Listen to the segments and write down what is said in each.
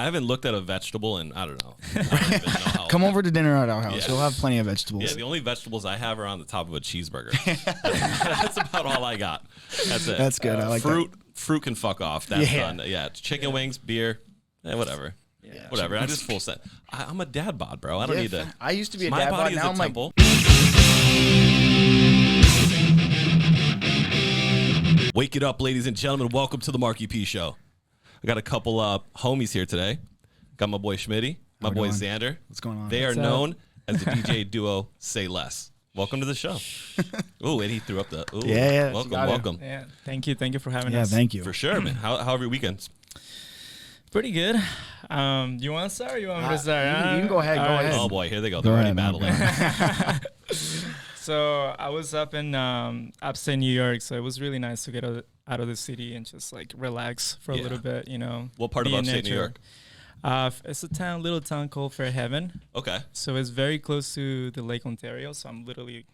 haven't looked at a vegetable in, I don't know. I don't even know how. Come over to dinner at our house. We'll have plenty of vegetables. Yeah, the only vegetables I have are on the top of a cheeseburger. That's about all I got. That's it. That's good. I like Fruit can fuck off. That's done. Yeah, chicken wings, beer, whatever. Yeah. Whatever. I just full set. I'm a dad bod, bro. I don't need to. I used to be a my dad body bod. is Now a I'm temple. Wake it up, ladies and gentlemen. Welcome to the Marckie P Show. I got a couple homies here today. Got my boy Schmidy, my boy Xandor. What's going on? They are known as the DJ duo Say Less. Welcome to the show. Ooh, and he threw up the. Ooh, Yeah. Welcome. Yeah, thank you for having us. Yeah, thank you. For sure, man. How are your weekends? Pretty good. You want to start? Or you want me to start? You can go ahead. Go ahead. Oh boy, here they go. They're already battling. So I was up in upstate New York, so it was really nice to get out of the city and just like relax for a little bit, you know. What part of upstate New York? It's a little town called Fairhaven. Okay. So it's very close to the Lake Ontario. So I'm literally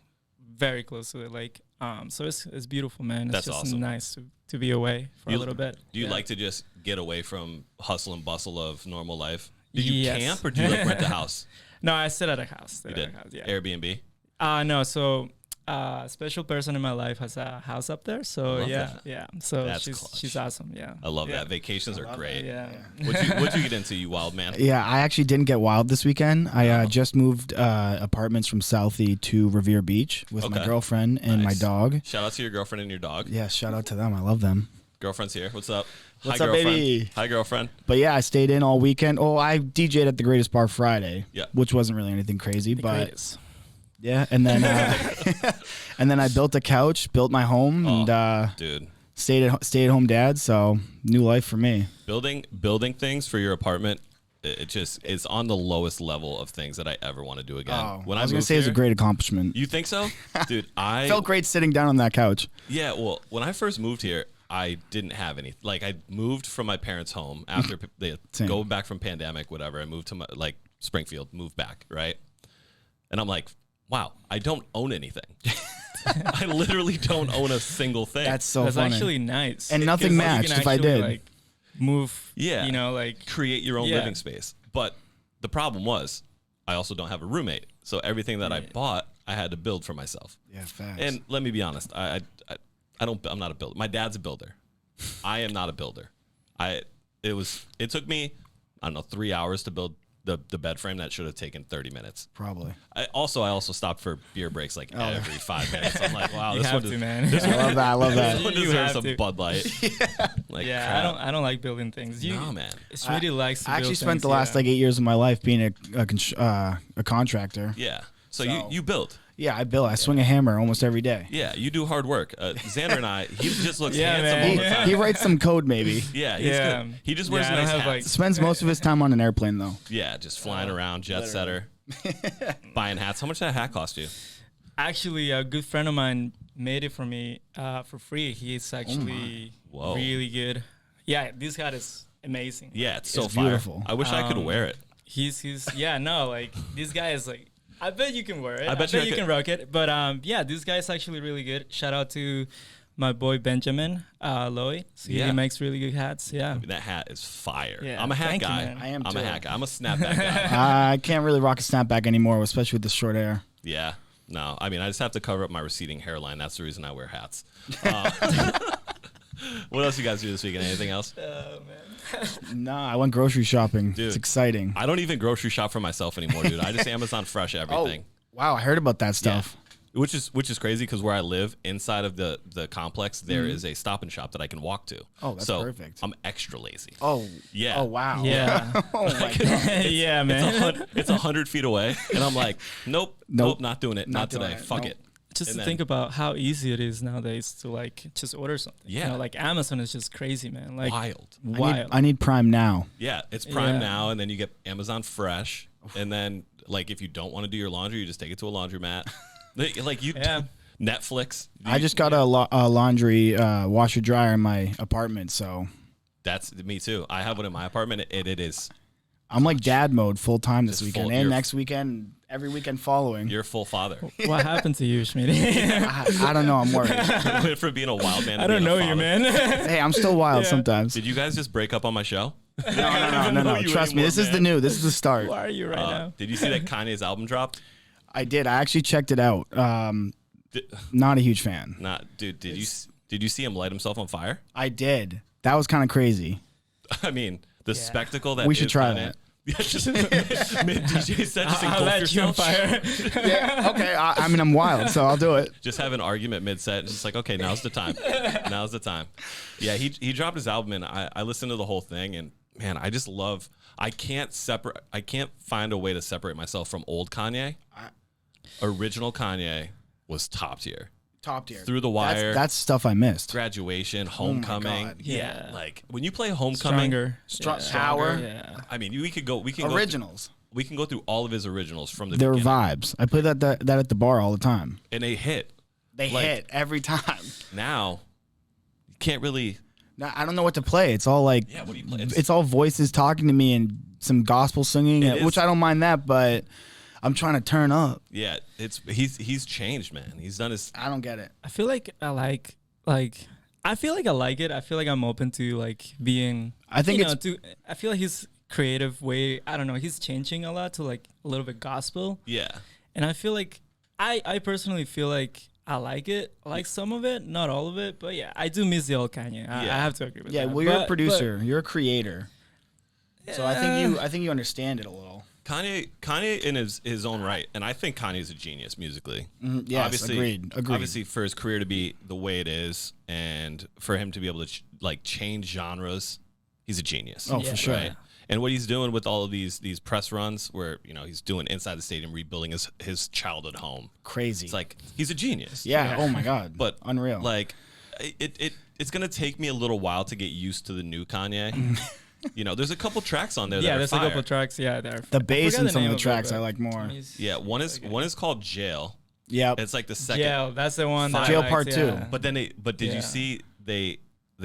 very close to the lake. So it's beautiful, man. It's That's just awesome. Nice to be away for a little bit. Do you like to just get away from hustle and bustle of normal life? Do you camp or do you like rent a house? No, I stayed at a house. Yeah. Airbnb? No, so a special person in my life has a house up there. So yeah. So she's awesome. Yeah. I love that. Vacations are great. Yeah. What'd you get into, you wild man? Yeah, I actually didn't get wild this weekend. I just moved apartments from Southie to Revere Beach with my girlfriend and my dog. Shout out to your girlfriend and your dog. Yeah, shout out to them. I love them. Girlfriend's here. What's up? What's Hi, up, girlfriend. baby? Hi, girlfriend. But yeah, I stayed in all weekend. Oh, I DJ'd at the Greatest Bar Friday, Yeah. which wasn't really anything crazy, but Greatest. yeah. And then and then I built a couch, built my home, and Dude. stay at home dad. So new life for me. Building things for your apartment, it just is on the lowest level of things that I ever want to do again. Oh, When I was gonna say it's a great accomplishment. You think so? Dude, I felt great sitting down on that couch. Yeah, well, when I first moved here, I didn't have any. Like, I moved from my parents' home after they go back from pandemic, whatever. I moved to Springfield, moved back, right? And I'm like, wow, I don't own anything. I literally don't own a single thing. That's so That's funny. actually nice. And nothing matched if I did. Like, move. Yeah. You know, like create your own living space. But the problem was, I also don't have a roommate. So everything that I bought, I had to build for myself. Yeah, facts. And let me be honest, I'm not a builder. My dad's a builder. I am not a builder. It took me, I don't know, 3 hours to build the bed frame that should have taken 30 minutes. Probably. I also stopped for beer breaks every 5 minutes. I'm like, wow, you have to, man. I love that. This one You deserves have some to. Bud Light. Yeah, I don't like building things. No, man. Schmidy likes to I actually build spent things, the last 8 years of my life being a contractor. Yeah. So you build. Yeah, I build. I swing a hammer almost every day. Yeah, you do hard work. Xander and I, he just looks Yeah, handsome man. all the time. He writes some code maybe. Yeah, he's good. He just wears I don't nice have, hats. Spends most of his time on an airplane though. Yeah, just flying around, jet setter, buying hats. How much did that hat cost you? Actually, a good friend of mine made it for me for free. He's actually Whoa. really good. Yeah, this hat is amazing. Yeah, it's so beautiful. I wish I could wear it. He's like this guy is like, I bet you can wear it. I bet you can rock it. But yeah, this guy is actually really good. Shout out to my boy Benjamin Loy. So he makes really good hats. Yeah. I mean, that hat is fire. Yeah, I'm a hat thank you, guy. man. I am I'm too. a hat guy. I'm a snapback guy. I can't really rock a snapback anymore, especially with the short hair. Yeah. No, I mean, I just have to cover up my receding hairline. That's the reason I wear hats. What else you guys do this weekend? Anything else? Oh man. Nah, I went grocery shopping. Dude. It's exciting. I don't even grocery shop for myself anymore, dude. I just Amazon Fresh everything. Wow, I heard about that stuff. Yeah. Which is crazy because where I live, inside of the complex, there is a Stop and Shop that I can walk to. Oh, that's so perfect. I'm extra lazy. Oh, Yeah. Oh, wow. Yeah. Oh my God. Yeah, man. It's 100 feet away, and I'm like, nope, not doing it, not doing today. it. Fuck Nope. it. Just And to then- think about how easy it is nowadays to like just order something. Yeah. You know, like Amazon is just crazy, man. Like Wild. I need Prime now. Yeah, it's Prime Yeah. now, and then you get Amazon Fresh, and then like if you don't want to do your laundry, you just take it to a laundromat. Like you, Yeah. Netflix. I just got a laundry washer dryer in my apartment, so That's me too. I have one in my apartment. It is. I'm like dad mode full time this Just weekend full- and you're- next weekend, every weekend following. You're a full father. what happened to you, Schmidy? I don't know. I'm worried. Went from being a wild man. To I don't being a know you, father. man. Hey, I'm still wild Yeah. sometimes. Did you guys just break up on my show? No. Trust me, this is the new. This is the start. Who are you right now? Did you see that Kanye's album dropped? I did. I actually checked it out. Not a huge fan. Dude. Did you see him light himself on fire? I did. That was kind of crazy. I mean, the spectacle that we should try Kanye, that. Yeah, just mid DJ set, just I'll let you on fire. Yeah, okay. I mean, I'm wild, so I'll do it. Just have an argument mid set. Just like, okay, now's the time. Now's the time. Yeah, he dropped his album, and I listened to the whole thing, and man, I just love. I can't find a way to separate myself from old Kanye. Original Kanye was top tier. Top tier. Through the Wire. That's stuff I missed. Graduation, Homecoming. God. Yeah. Like when you play Homecoming. Stronger. Power. Yeah. I mean, we can originals. We can go through all of his originals from the They were beginning. vibes. I play that at the bar all the time. And they hit. They hit every time. Now, you can't really. Now, I don't know what to play. It's all like, Yeah, what do you play? It's all voices talking to me and some gospel singing, which I don't mind that, but I'm trying to turn up. Yeah, he's changed, man. He's done his. I don't get it. I feel like I like I feel like I like it. I feel like I'm open to like being. I think I feel like his creative way. I don't know. He's changing a lot to like a little bit gospel. Yeah. And I feel like I personally feel like I like it. I like some of it, not all of it. But yeah, I do miss the old Kanye. I have to agree with that. Yeah, well, you're a producer. You're a creator. So I think you understand it a little. Kanye in his own right, and I think Kanye's a genius musically. Yes, obviously, agreed. Obviously, for his career to be the way it is, and for him to be able to change genres, he's a genius. Oh, for sure. Right? And what he's doing with all of these press runs, where he's doing inside the stadium, rebuilding his childhood home. Crazy. It's like he's a genius. Yeah. Oh my God. But unreal. Like it's gonna take me a little while to get used to the new Kanye. There's a couple tracks on there. Yeah, that there's are fire. a couple tracks. Yeah, there. The bass in some of the tracks I like more. Yeah, one is called Jail. Yeah, it's like the second. Jail. That's the one. That Jail I Part liked, 2. yeah. But did you see they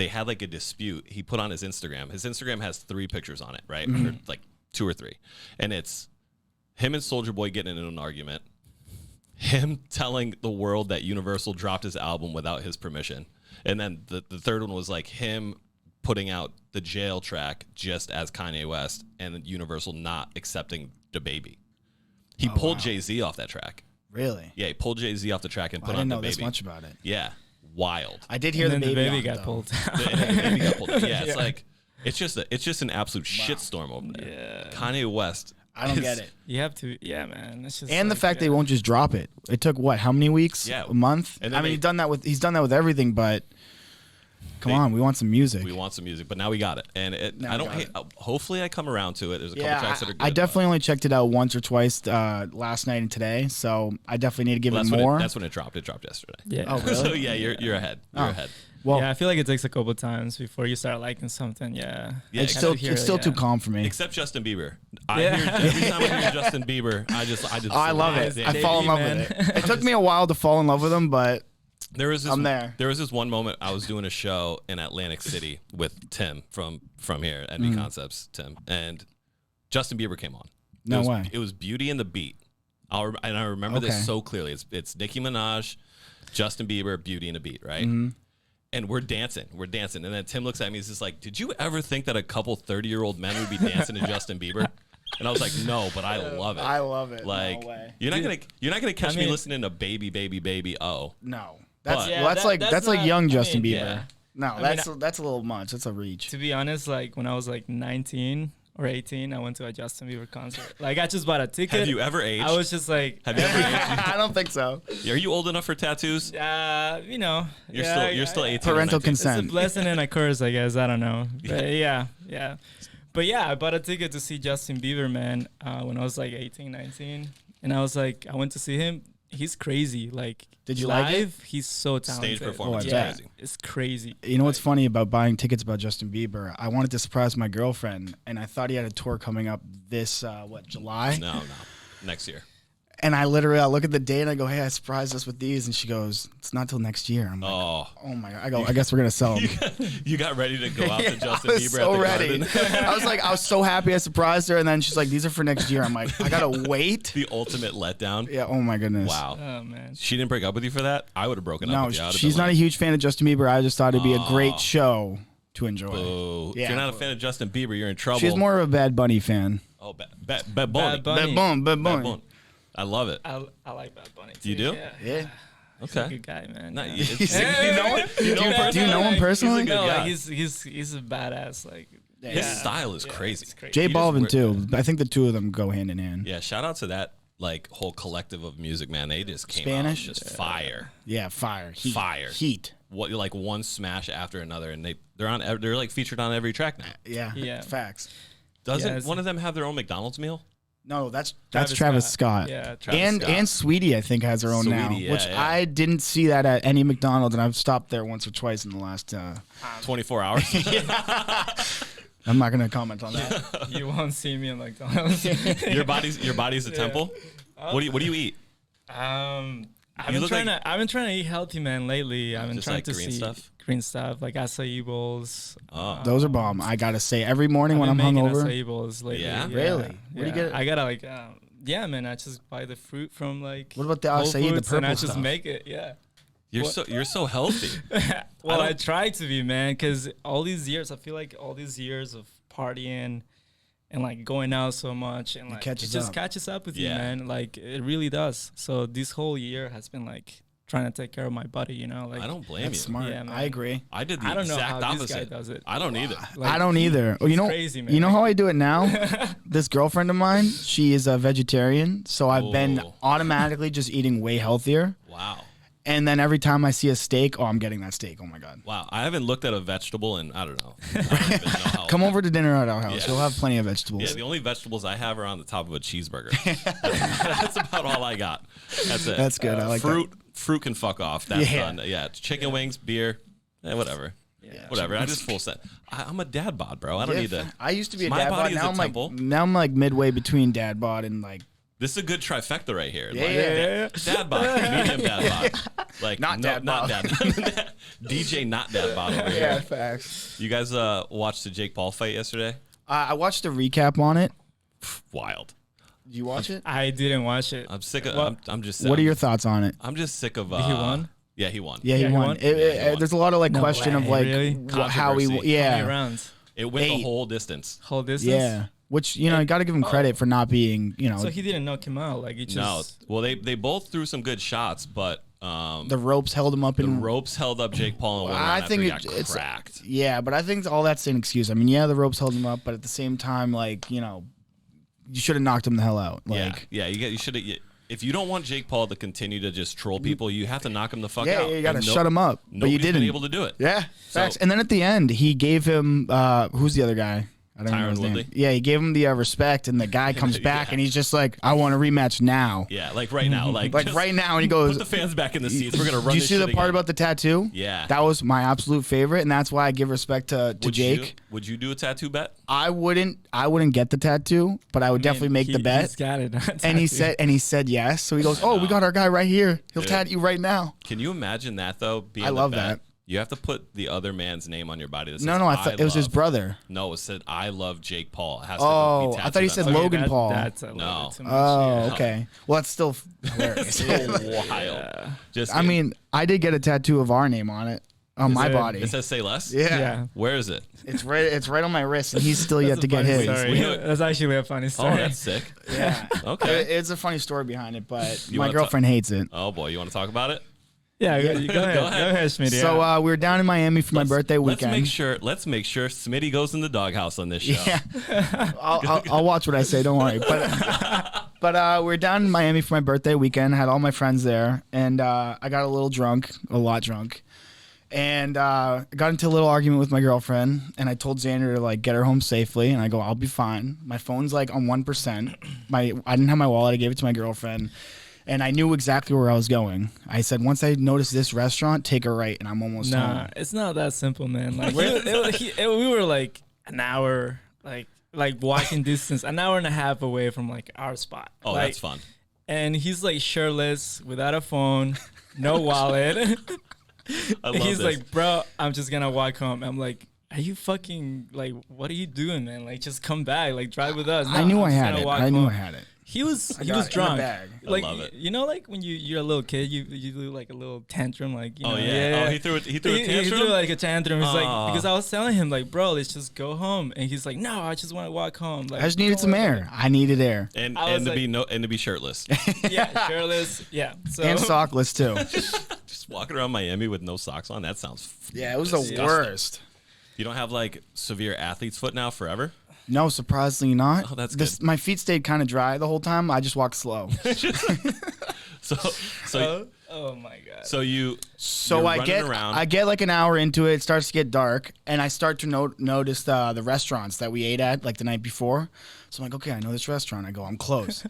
had like a dispute? He put on his Instagram. His Instagram has 3 pictures on it, right? Or like 2 or 3, and it's him and Soulja Boy getting in an argument. Him telling the world that Universal dropped his album without his permission, and then the third one was like him putting out the Jail track just as Kanye West, and Universal not accepting DaBaby. He pulled Jay-Z off that track. Really? Yeah, he pulled Jay-Z off the track and put I on didn't know DaBaby. this much about it. Yeah, wild. I did hear And the then baby, got pulled. The baby got pulled. Yeah, it's like it's just an absolute shitstorm over there. Yeah. Kanye West. I don't get it. You have to. Yeah, man. It's just And the like, fact they won't just drop it. It took what? How many weeks? Yeah. A month. And I then mean, he's done that with everything, but. Come on, we want some music. We want some music, but now we got it, and I don't hate. Hopefully, I come around to it. There's a couple tracks that are good. I definitely only checked it out once or twice last night and today, so I definitely need to give it more. That's when it dropped. It dropped yesterday. Yeah. Oh, really? So yeah, you're ahead. You're ahead. Well, yeah, I feel like it takes a couple times before you start liking something. Yeah. it's still too calm for me. Except Justin Bieber. Every time I hear Justin Bieber, I just I love it. I fall in love with it. It took me a while to fall in love with him, but I'm there. There was this one moment I was doing a show in Atlantic City with Tim from here, NB Concepts, Tim, and Justin Bieber came on. No way. It was Beauty and the Beat. And I remember this so clearly. It's Nicki Minaj, Justin Bieber, Beauty and the Beat, right? And we're dancing. And then Tim looks at me. He's just like, "Did you ever think that a couple 30-year-old men would be dancing to Justin Bieber?" And I was like, "No, but I love it. I love it. Like, no way. you're not gonna catch me listening to Baby, Baby, Baby. Oh, no. But- That's like young Justin Bieber. Yeah. No, that's a little much. That's a reach. To be honest, like when I was like 19 or 18, I went to a Justin Bieber concert. Like I just bought a ticket. Have you ever aged? I was just like, Have you ever aged? I don't think so. Are you old enough for tattoos? You're still 18. Parental or 19. consent. It's a blessing and a curse, I guess. I don't know. But yeah. But yeah, I bought a ticket to see Justin Bieber, man, when I was like 18, 19. And I was like, I went to see him. He's crazy. Like, did you live, like it? He's so talented. Stage performance is crazy. It's crazy. You know what's funny about buying tickets about Justin Bieber? I wanted to surprise my girlfriend, and I thought he had a tour coming up this, July? No. Next year. And I look at the date and I go, "Hey, I surprised us with these," and she goes, "It's not till next year." I'm like, "Oh my god!" I go, "I guess we're gonna sell them." You got ready to go out to Justin I was Bieber so at the ready. Garden. I was so happy I surprised her, and then she's like, "These are for next year." I'm like, "I gotta wait." The ultimate letdown. Yeah. Oh my goodness. Wow. Oh, man. She didn't break up with you for that? I would have broken up No, with you. she's not a huge fan of Justin Bieber. I just thought it'd be a great show to enjoy. Boo. If you're not a fan of Justin Bieber, you're in trouble. She's more of a Bad Bunny fan. Oh, Bad Bunny. Bad Bunny. I love it. I like Bad Bunny too. You do? Yeah. He's a good guy, man. Not, Yeah. you know him? Do you know him personally? He's a good guy. Like, he's a badass. Like his style is crazy. It's crazy. J Balvin too. I think the two of them go hand in hand. Yeah, shout out to that like whole collective of music, man. They just came Spanish? out just fire. Yeah, fire. Heat. Fire. Heat. What like one smash after another, and they're like featured on every track now. Yeah. Facts. Doesn't one of them have their own McDonald's meal? No, that's Travis Scott. Yeah, and Schmidy, I think, has her own now, which I didn't see that at any McDonald's, and I've stopped there once or twice in the last 24 hours. I'm not gonna comment on that. You won't see me in McDonald's. Your body's a temple. What do you eat? I've been trying to eat healthy, man. Lately, I've been trying to green see stuff? green stuff like acai bowls. Those are bomb. I gotta say, every morning when I'm making hungover. acai bowls lately. Yeah? Really? Yeah. Where do you get it? I gotta like, yeah, man. I just buy the fruit from like. What about the Whole acai, the Foods, purple and I just stuff? make it. Yeah. You're so healthy. Well, I try to be, man, because all these years, I feel like all these years of partying and like going out so much and like it just catches up with you, man. Like it really does. So this whole year has been like trying to take care of my body, you know. Like I don't blame you. Smart. Yeah, I agree. I did the I don't know exact how opposite. this guy does it. I don't either. Like, I don't either. You know, crazy, man. You know how I do it now? This girlfriend of mine, she is a vegetarian, so I've been automatically just eating way healthier. Wow. And then every time I see a steak, I'm getting that steak. Oh my god. Wow. I haven't looked at a vegetable in I don't know. I don't even know how. Come over to dinner at our house. Yeah. We'll have plenty of vegetables. Yeah, the only vegetables I have are on the top of a cheeseburger. That's about all I got. That's it. That's good. I like fruit. Fruit can fuck off. That's done. Yeah, chicken Yeah. wings, beer, whatever. Yeah. Whatever. I just full set. I'm a dad bod, bro. I don't need to. I used to be a My dad bod. body is Now a I'm temple. now I'm like midway between dad bod and like This is a good trifecta right here. Yeah. Dad bod, medium dad bod. Like Not dad bod. DJ not dad bod over yeah, here. facts. You guys watched the Jake Paul fight yesterday? I watched a recap on it. Wild. Did you watch it? I didn't watch it. I'm sick of. Well, I'm just. What are your thoughts on it? I'm just sick of. He won? Yeah, he won. Yeah, he won. He won. There's a lot of like question of like really? how he. Controversy. How many Yeah. rounds? It went the 8. whole distance. Whole distance? Yeah. Which you got to give him credit for not being So he didn't knock him out. Like he just. No. Well, they both threw some good shots, but the ropes held him up. the ropes held up Jake Paul in one round after he got it's cracked. Yeah, but I think all that's an excuse. I mean, yeah, the ropes held him up, but at the same time, like you should have knocked him the hell out. Like, Yeah. You should have. If you don't want Jake Paul to continue to just troll people, you have to knock him the fuck yeah, out. you got to And shut him up. But you nobody's been didn't. able to do it. Yeah, facts. So- And then at the end, he gave him who's the other guy? I don't know Tyron his name. Woodley? Yeah, he gave him the respect, and the guy comes back, and he's just like, "I want a rematch now." Yeah, like right now, like just right now, and he goes, put the fans back in the seats. We're gonna run. "Do you this see the shit part again." about the tattoo? Yeah. that was my absolute favorite, and that's why I give respect to Jake. Would you do a tattoo bet? I wouldn't get the tattoo, but I would definitely make the bet. He's got it. And he said yes. So he goes, "Oh, we got our guy right here. He'll tattoo you right now." Can you imagine that though? Being I the love bet? that. You have to put the other man's name on your body. That says, No, I thought it was his brother. No, it said I love Jake Paul. It has Oh, to be I thought he said tattooed on Logan Paul. That's a No. little too much. Oh, yeah. okay. Well, that's still hilarious. somebody. So wild. Just I mean, I did get a tattoo of our name on it on my it? body. it says say less. Yeah. Where is it? It's right on my wrist, and he's still yet to get his. Sorry. That's actually a funny Oh, story. that's sick. Yeah. Okay. It's a funny story behind it, but You my wanna girlfriend hates it. Oh boy, you want to talk about it? Yeah, go ahead. Go ahead, Schmidy. So we were down in Miami for my birthday weekend. Let's make sure Schmidy goes in the doghouse on this show. Yeah. I'll watch what I say. Don't worry. But we were down in Miami for my birthday weekend. I had all my friends there, and I got a lot drunk, and I got into a little argument with my girlfriend. And I told Xandor to like get her home safely, and I go, "I'll be fine." My phone's like on 1%. I didn't have my wallet. I gave it to my girlfriend. And I knew exactly where I was going. I said, once I notice this restaurant, take a right, and I'm almost home. It's not that simple, man. Like we were like an hour, like walking distance, an hour and a half away from like our spot. Oh, like, that's fun. And he's like shirtless, without a phone, no wallet. I love He's this. like, bro, I'm just gonna walk home. I'm like, are you fucking like, what are you doing, man? Like, just come back, like drive with us. No, I knew I'm I just had gonna it. walk I knew home. I had it. He was got it in the drunk. bag. Like I love it. you know, like when you're a little kid, you do like a little tantrum, like you know. Oh, he threw a tantrum. He threw like a tantrum. He's Aw. like, because I was telling him like, bro, let's just go home, and he's like, no, I just want to walk home. Like, I just needed some air. I needed air. and I was to be shirtless. Yeah, shirtless. Yeah, so And sockless too. Just walking around Miami with no socks on. That sounds. Yeah, it was the disgusting. worst. You don't have like severe athlete's foot now forever. No, surprisingly not. Oh, that's good. My feet stayed kind of dry the whole time. I just walked slow. So oh my god. so you. So you're I running around. I get like an hour into it. It starts to get dark, and I start to notice the restaurants that we ate at like the night before. So I'm like, okay, I know this restaurant. I go, I'm close,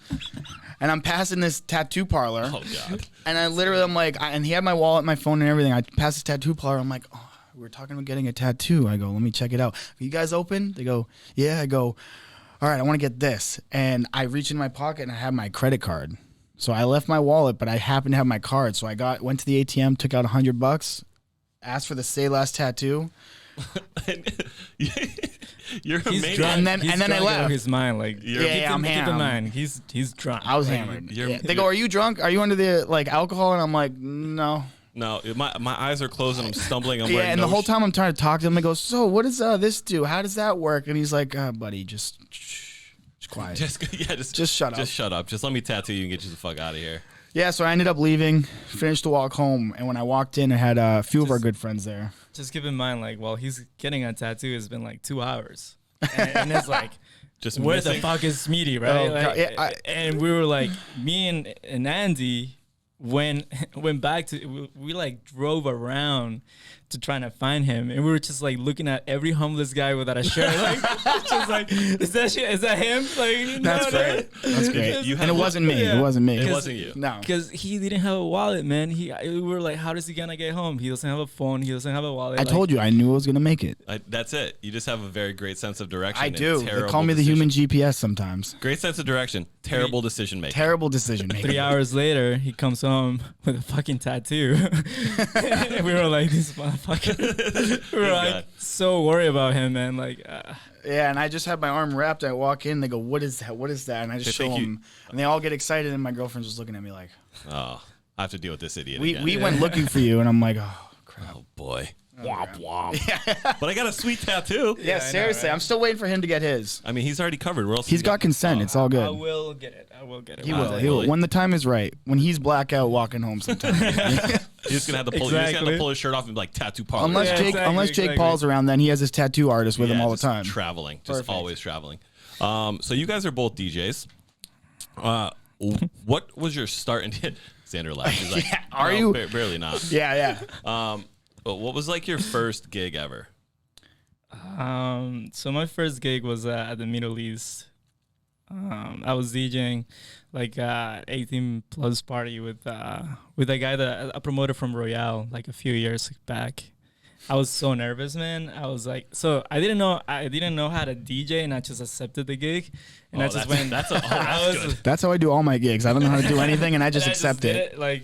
and I'm passing this tattoo parlor. Oh god. And I'm like, and he had my wallet, my phone, and everything. I passed this tattoo parlor. I'm like, oh, we're talking about getting a tattoo. I go, let me check it out. Are you guys open? They go, yeah. I go, all right, I want to get this. And I reach in my pocket and I have my credit card. So I left my wallet, but I happened to have my card. So I went to the ATM, took out $100, asked for the Say Less tattoo. You're He's amazing. drunk. And then- He's and then I drunk out of left. his mind. Like, Yeah, I'm keep in hammered. mind, he's drunk. I was Like, hammered. you're- Yeah. They go, are you drunk? Are you under the like alcohol? And I'm like, no. No, my eyes are closed and I'm stumbling. I'm Yeah, wearing and no the whole time I'm trying to talk to him, I go, so what does this do? How does that work? And he's like, buddy, just quiet. Just shut up. Just shut up. Just let me tattoo you and get you the fuck out of here. Yeah, so I ended up leaving, finished the walk home, and when I walked in, I had a few of our good friends there. Just keep in mind, like, while he's getting a tattoo, it's been like 2 hours, and it's like, Just where missing. the fuck is Schmidy, right? Oh, Like, God. Yeah, and we were like, me and Andy went back to, we like drove around to trying to find him, and we were just like looking at every homeless guy without a shirt, like just like, is that him? Like, That's no, great. That's great. You And have it wasn't me. Yeah. It wasn't me. It wasn't you. No. Because he didn't have a wallet, man. We were like, how is he gonna get home? He doesn't have a phone. He doesn't have a wallet. I told you I knew I was gonna make it. That's it. You just have a very great sense of direction. I and do. They terrible call me the decision. human GPS sometimes. Great sense of direction. Terrible decision making. Terrible decision making. 3 hours later, he comes home with a fucking tattoo. And we were like, this motherfucker. We were like, God. so worried about him, man. Like, Yeah, and I just had my arm wrapped. I walk in, they go, "What is that? What is that?" And I just They show think you- them, and they all get excited. And my girlfriend's just looking at me like, Oh, I have to deal with this idiot "We again. we went looking for you," and I'm like, "Oh crap." Oh boy. Womp womp. But I got a sweet tattoo. Yeah, I know, seriously, right? I'm still waiting for him to get his. I mean, he's already covered. Where else? He's got consent. It's all I good. will get it. I will get it. He One will. day. He will. Really? When the time is right. When he's blackout walking home sometime. He's just gonna have to pull. You're just gonna have Exactly. to pull his shirt off and be like tattoo parlor. unless Yeah, Jake exactly, unless Jake exactly. Paul's around, then he has his tattoo artist with him all the just time. Traveling, just Perfect. always traveling. So you guys are both DJs. What was your start? And Xandor laughed. He's like, Yeah, are "No, you?" barely not. Yeah. But what was like your first gig ever? So my first gig was at the Middle East. I was DJing like 18 plus party with a guy a promoter from Royale like a few years back. I was so nervous, man. I was like, so I didn't know how to DJ, and I just accepted the gig, and I just went. That's I was- good. That's how I do all my gigs. I don't know how to do anything, and I just and accept did it. Like,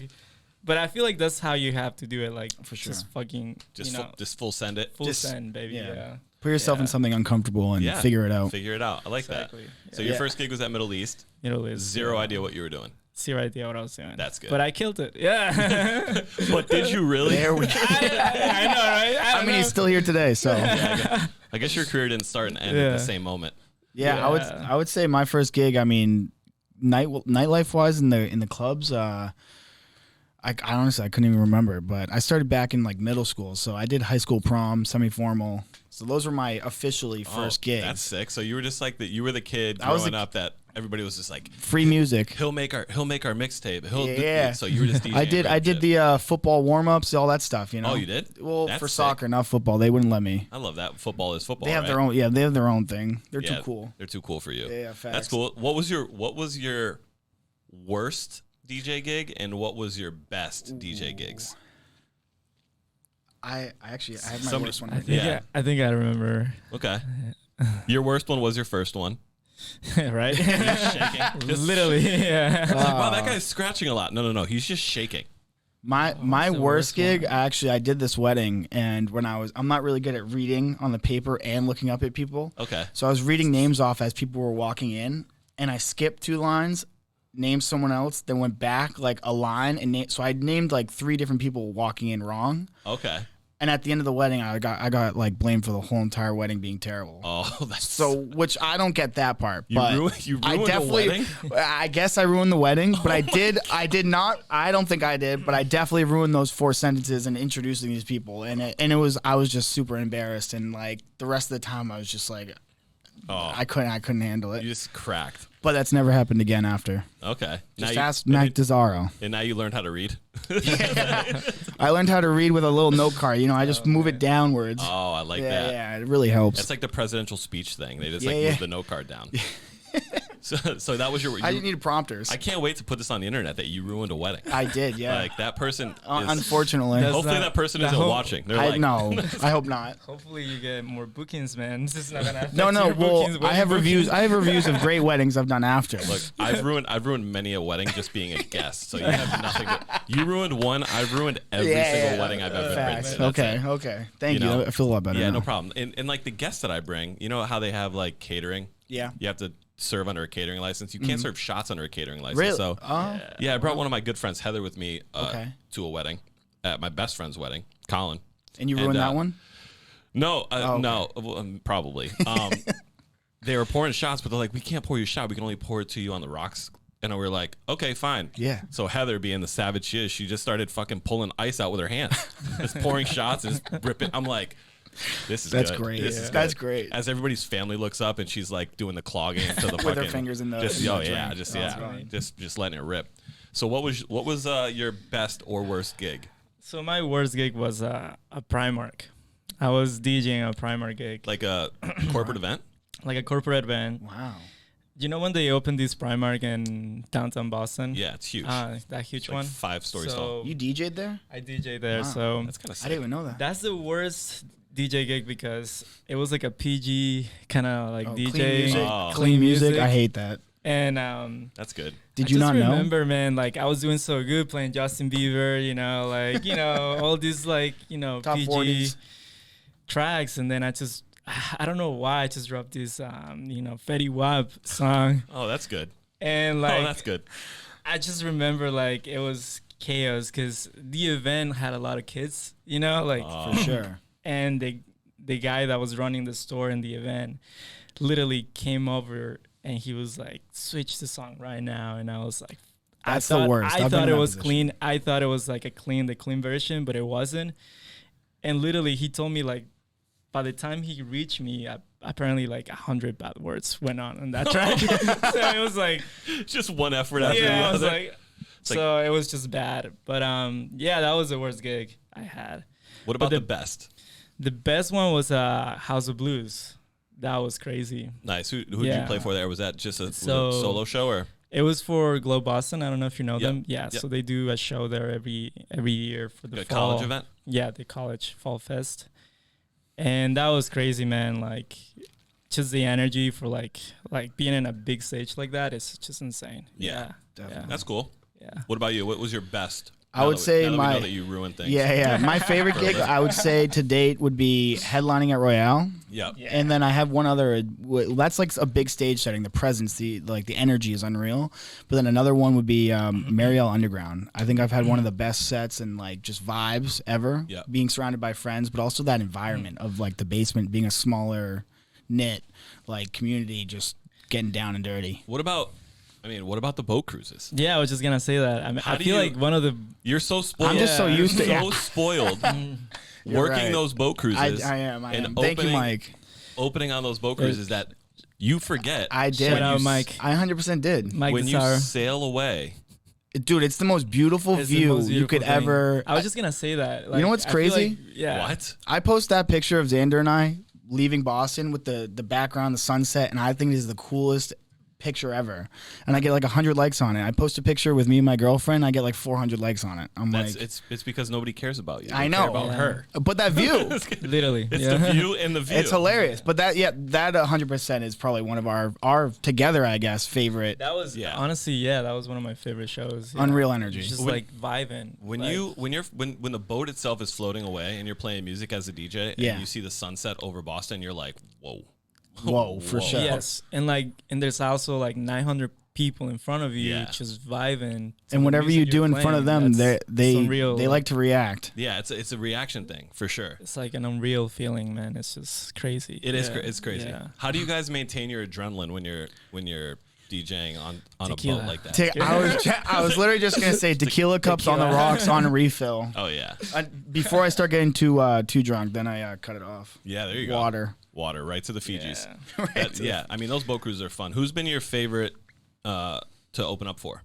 but I feel like that's how you have to do it. Like, For sure. just fucking, Just you know, just full send it. full just- send, baby. yeah. Yeah. Put yourself in Yeah. something uncomfortable and Yeah. figure it out. Figure it out. I like Exactly. that. So Yeah. your first gig was at Middle East. Middle East. Zero idea what you were doing. Zero idea what I was doing. That's good. But I killed it. Yeah. But did you really? There we go. I know, right? I mean, he's still here today, so I guess your career didn't start and end at Yeah. the same moment. yeah. Yeah. I would say my first gig. I mean, nightlife wise in the clubs. I honestly I couldn't even remember, but I started back in like middle school, so I did high school prom, semi-formal. So those were my officially first gigs. That's sick. So you were just like you were the kid I was growing the- up that everybody was just like, Free music. he'll make our mixtape. Yeah. So you were just DJing. I did shit. the football warm-ups, all that stuff, you know. Oh, you did? Well, That's for sick. soccer, not football. They wouldn't let me. I love that. Football is football. They have right? their own. Yeah, they have their own thing. They're Yeah, too cool. They're too cool for you. Yeah, facts. That's cool. What was your worst DJ gig and what was your best DJ gigs? I actually I have my Somebody- worst one. I Right think, Yeah. I think I remember. Okay. Your worst one was your first one. Right? Shaking. Just Literally, yeah. I was like, wow, that guy's scratching a lot. No. He's just shaking. My the worst worst gig, one? I did this wedding, and when I'm not really good at reading on the paper and looking up at people. Okay. So I was reading names off as people were walking in, and I skipped 2 lines, named someone else, then went back like a line, and so I named like 3 different people walking in wrong. Okay. And at the end of the wedding, I got like blamed for the whole entire wedding being terrible. Oh, that's so which I don't get that part. You but ruined I definitely, the wedding? I guess I ruined the wedding, but I did not. I don't think I did, but I definitely ruined those 4 sentences and introducing these people. And it was I was just super embarrassed, and like the rest of the time I was just like, I couldn't handle it. You just cracked. But that's never happened again after. Okay. Just ask Mac Desaro. And now you learned how to read? I learned how to read with a little note card. You know, I just move it downwards. Oh, I like that. Yeah, it really helps. It's like the presidential speech thing. They just move the note card down. So that was your. I didn't need prompters. I can't wait to put this on the internet that you ruined a wedding. I did, yeah. Like that person. Unfortunately, hopefully that person isn't watching. They're no, I hope not. Hopefully you get more bookings, man. This is not gonna affect No. your Well, bookings, I have reviews. I have reviews of great weddings I've done after. Look, I've ruined many a wedding just being a guest. So you have nothing. You ruined one. I've ruined every single wedding I've ever been to. Okay. Thank you. I feel a lot better. Yeah, now. no problem. And like the guests that I bring, you know how they have like catering. Yeah. You have to serve under a catering license. You can't serve shots under a catering license. Really? So yeah, I brought one of my good friends Heather with me to a wedding, at my best friend's wedding, Colin. And you ruined that one? No, no, probably. They were pouring shots, but they're like, we can't pour you a shot. We can only pour it to you on the rocks. And we were like, okay, fine. Yeah. So Heather, being the savage she is, she just started fucking pulling ice out with her hands, just pouring shots and just ripping. I'm like, this is That's good. great. This is good. That's great. As everybody's family looks up and she's like doing the clogging into the With fucking, her fingers in the just, in oh the yeah, drink. just letting it rip. So what was your best or worst gig? So my worst gig was a Primark. I was DJing a Primark gig, Like a corporate event? like a corporate event. Wow. You know when they opened this Primark in downtown Boston? Yeah, it's huge. That huge It's like one. 5 stories So- tall. You DJ'd there? I DJ there, Wow. so That's kind of I sick. didn't even know that. that's the worst DJ gig because it was like a PG kind of like DJ, Clean music. Oh. Clean music. I hate that. and That's good. Did I you not just know? remember, man, like I was doing so good playing Justin Bieber, you know, like all these like Top PG 40s. tracks, and then I don't know why I just dropped this Fetty Wap song, Oh, that's good. and Oh, like that's good. I just remember like it was chaos because the event had a lot of kids, you know, like For sure. and the guy that was running the store in the event literally came over and he was like, switch the song right now, and I was like, That's the worst. I I've been thought in it that was position. clean. I thought it was like the clean version, but it wasn't. And literally, he told me like, by the time he reached me, apparently like 100 bad words went on that track. So it was like, Just one effort after the yeah, I was other. like, so it was just bad. But yeah, that was the worst gig I had. What about the- the best? The best one was House of Blues. That was crazy. Nice. Who did you Yeah. play for there? Was that just was it So- a solo show or? It was for Glow Boston. I don't know if you know Yep. them. Yeah, Yep. so they do a show there every year for the A fall. college event? Yeah, the college fall fest, and that was crazy, man. Like, just the energy for like being in a big stage like that is just insane. Yeah, yeah, That's cool. yeah. What about you? What was your best? I would say now that we my- know that you ruined things. Yeah. My favorite gig I would say to date would be headlining at Royale. Yep. Yeah. And then I have one other. That's like a big stage setting. The presence, the energy is unreal. But then another one would be Marielle Underground. I think I've had one of the best sets and like just vibes ever. Yep. Being surrounded by friends, but also that environment of like the basement being a smaller knit like community, just getting down and dirty. What about the boat cruises? Yeah, I was just gonna say that. I mean, How I do feel you- like one of the You're so spoiled. I'm just so Yeah. used to so it. spoiled You're working right. those boat cruises. I am. and Thank you, opening- Mike. Opening on those boat cruises that you forget. I did. Shout out, Mike. I 100% did. Mike when you Desar. sail away. Dude, it's the most beautiful It's the view most you could beautiful thing. ever. I was just gonna say that. Like, know what's I feel crazy? like- yeah. What? I post that picture of Xandor and I leaving Boston with the background, the sunset, and I think it is the coolest picture ever. And I get like 100 likes on it. I post a picture with me and my girlfriend, I get like 400 likes on it. I'm That's like, it's because nobody cares about you. They I know. care about Yeah. her. but that view, Literally. It's yeah. the view and the view. it's hilarious. But that 100% is probably one of our together, I guess, favorite. That was Yeah. honestly, yeah, that was one of my favorite shows. Yeah. Unreal energy. Just When- like vibing. When like, when the boat itself is floating away and you're playing music as a DJ Yeah. and you see the sunset over Boston, you're like, whoa. Whoa, for sure. Yes, and there's also like 900 people in front of you just vibing. And whatever you do in front of them, they like to react. Yeah, it's a reaction thing for sure. It's like an unreal feeling, man. It's just crazy. It's crazy. Yeah. How do you guys maintain your adrenaline when you're DJing on a boat like that? I was literally just gonna say tequila cups on the rocks on refill. Oh yeah. Before I start getting too drunk, then I cut it off. Yeah, there you go. Water, right to the Fijis. Yeah. I mean, those boat cruises are fun. Who's been your favorite to open up for?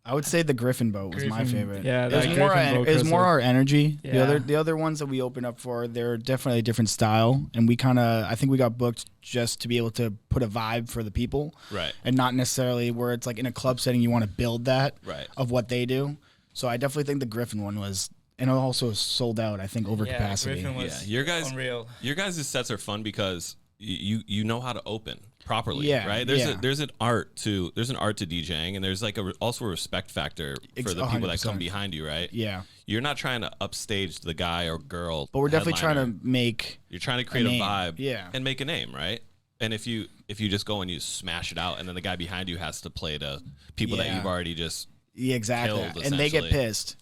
I would say the Griffin boat was my favorite. Yeah, it was more our energy. Yeah. The other ones that we opened up for, they're definitely a different style, and I think we got booked just to be able to put a vibe for the people, right? And not necessarily where it's like in a club setting you want to build that of what they do. So I definitely think the Griffin one was, and it also sold out. I think over capacity. Griffin was unreal. Your guys' sets are fun because you know how to open properly, right? There's an art to DJing, and there's like also a respect factor for the people 100%. That come behind you, right? Yeah, you're not trying to upstage the guy or girl, but we're definitely trying to you're trying to create a vibe, and make a name, right? And if you just go and you smash it out, and then the guy behind you has to play to people that you've already just exactly killed, and they get pissed.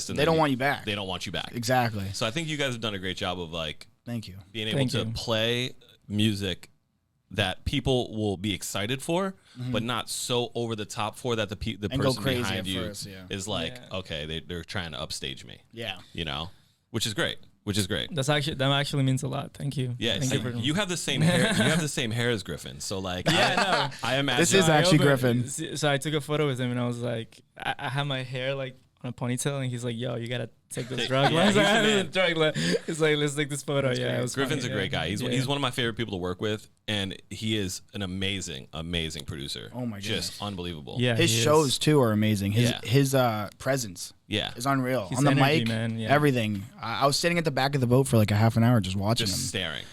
And they don't want you back. They don't want you back. Exactly. So I think you guys have done a great job of like, thank you, being able to play music that people will be excited for, but not so over the top for that the person behind you is like, okay, they're trying to upstage me. Yeah, which is great. That actually means a lot. Thank you. Yeah, you have the same hair. You have the same hair as Griffin. So like, I imagine this is actually Griffin. So I took a photo with him, and I was like, I had my hair like on a ponytail, and he's like, "Yo, you gotta take this drug." He's like, "Let's take this photo." Griffin's a great guy. He's one of my favorite people to work with, and he is an amazing producer. Oh my god, just unbelievable. Yeah, his shows too are amazing. His presence, is unreal on the mic, man. Everything. I was sitting at the back of the boat for like a half an hour just watching him, staring.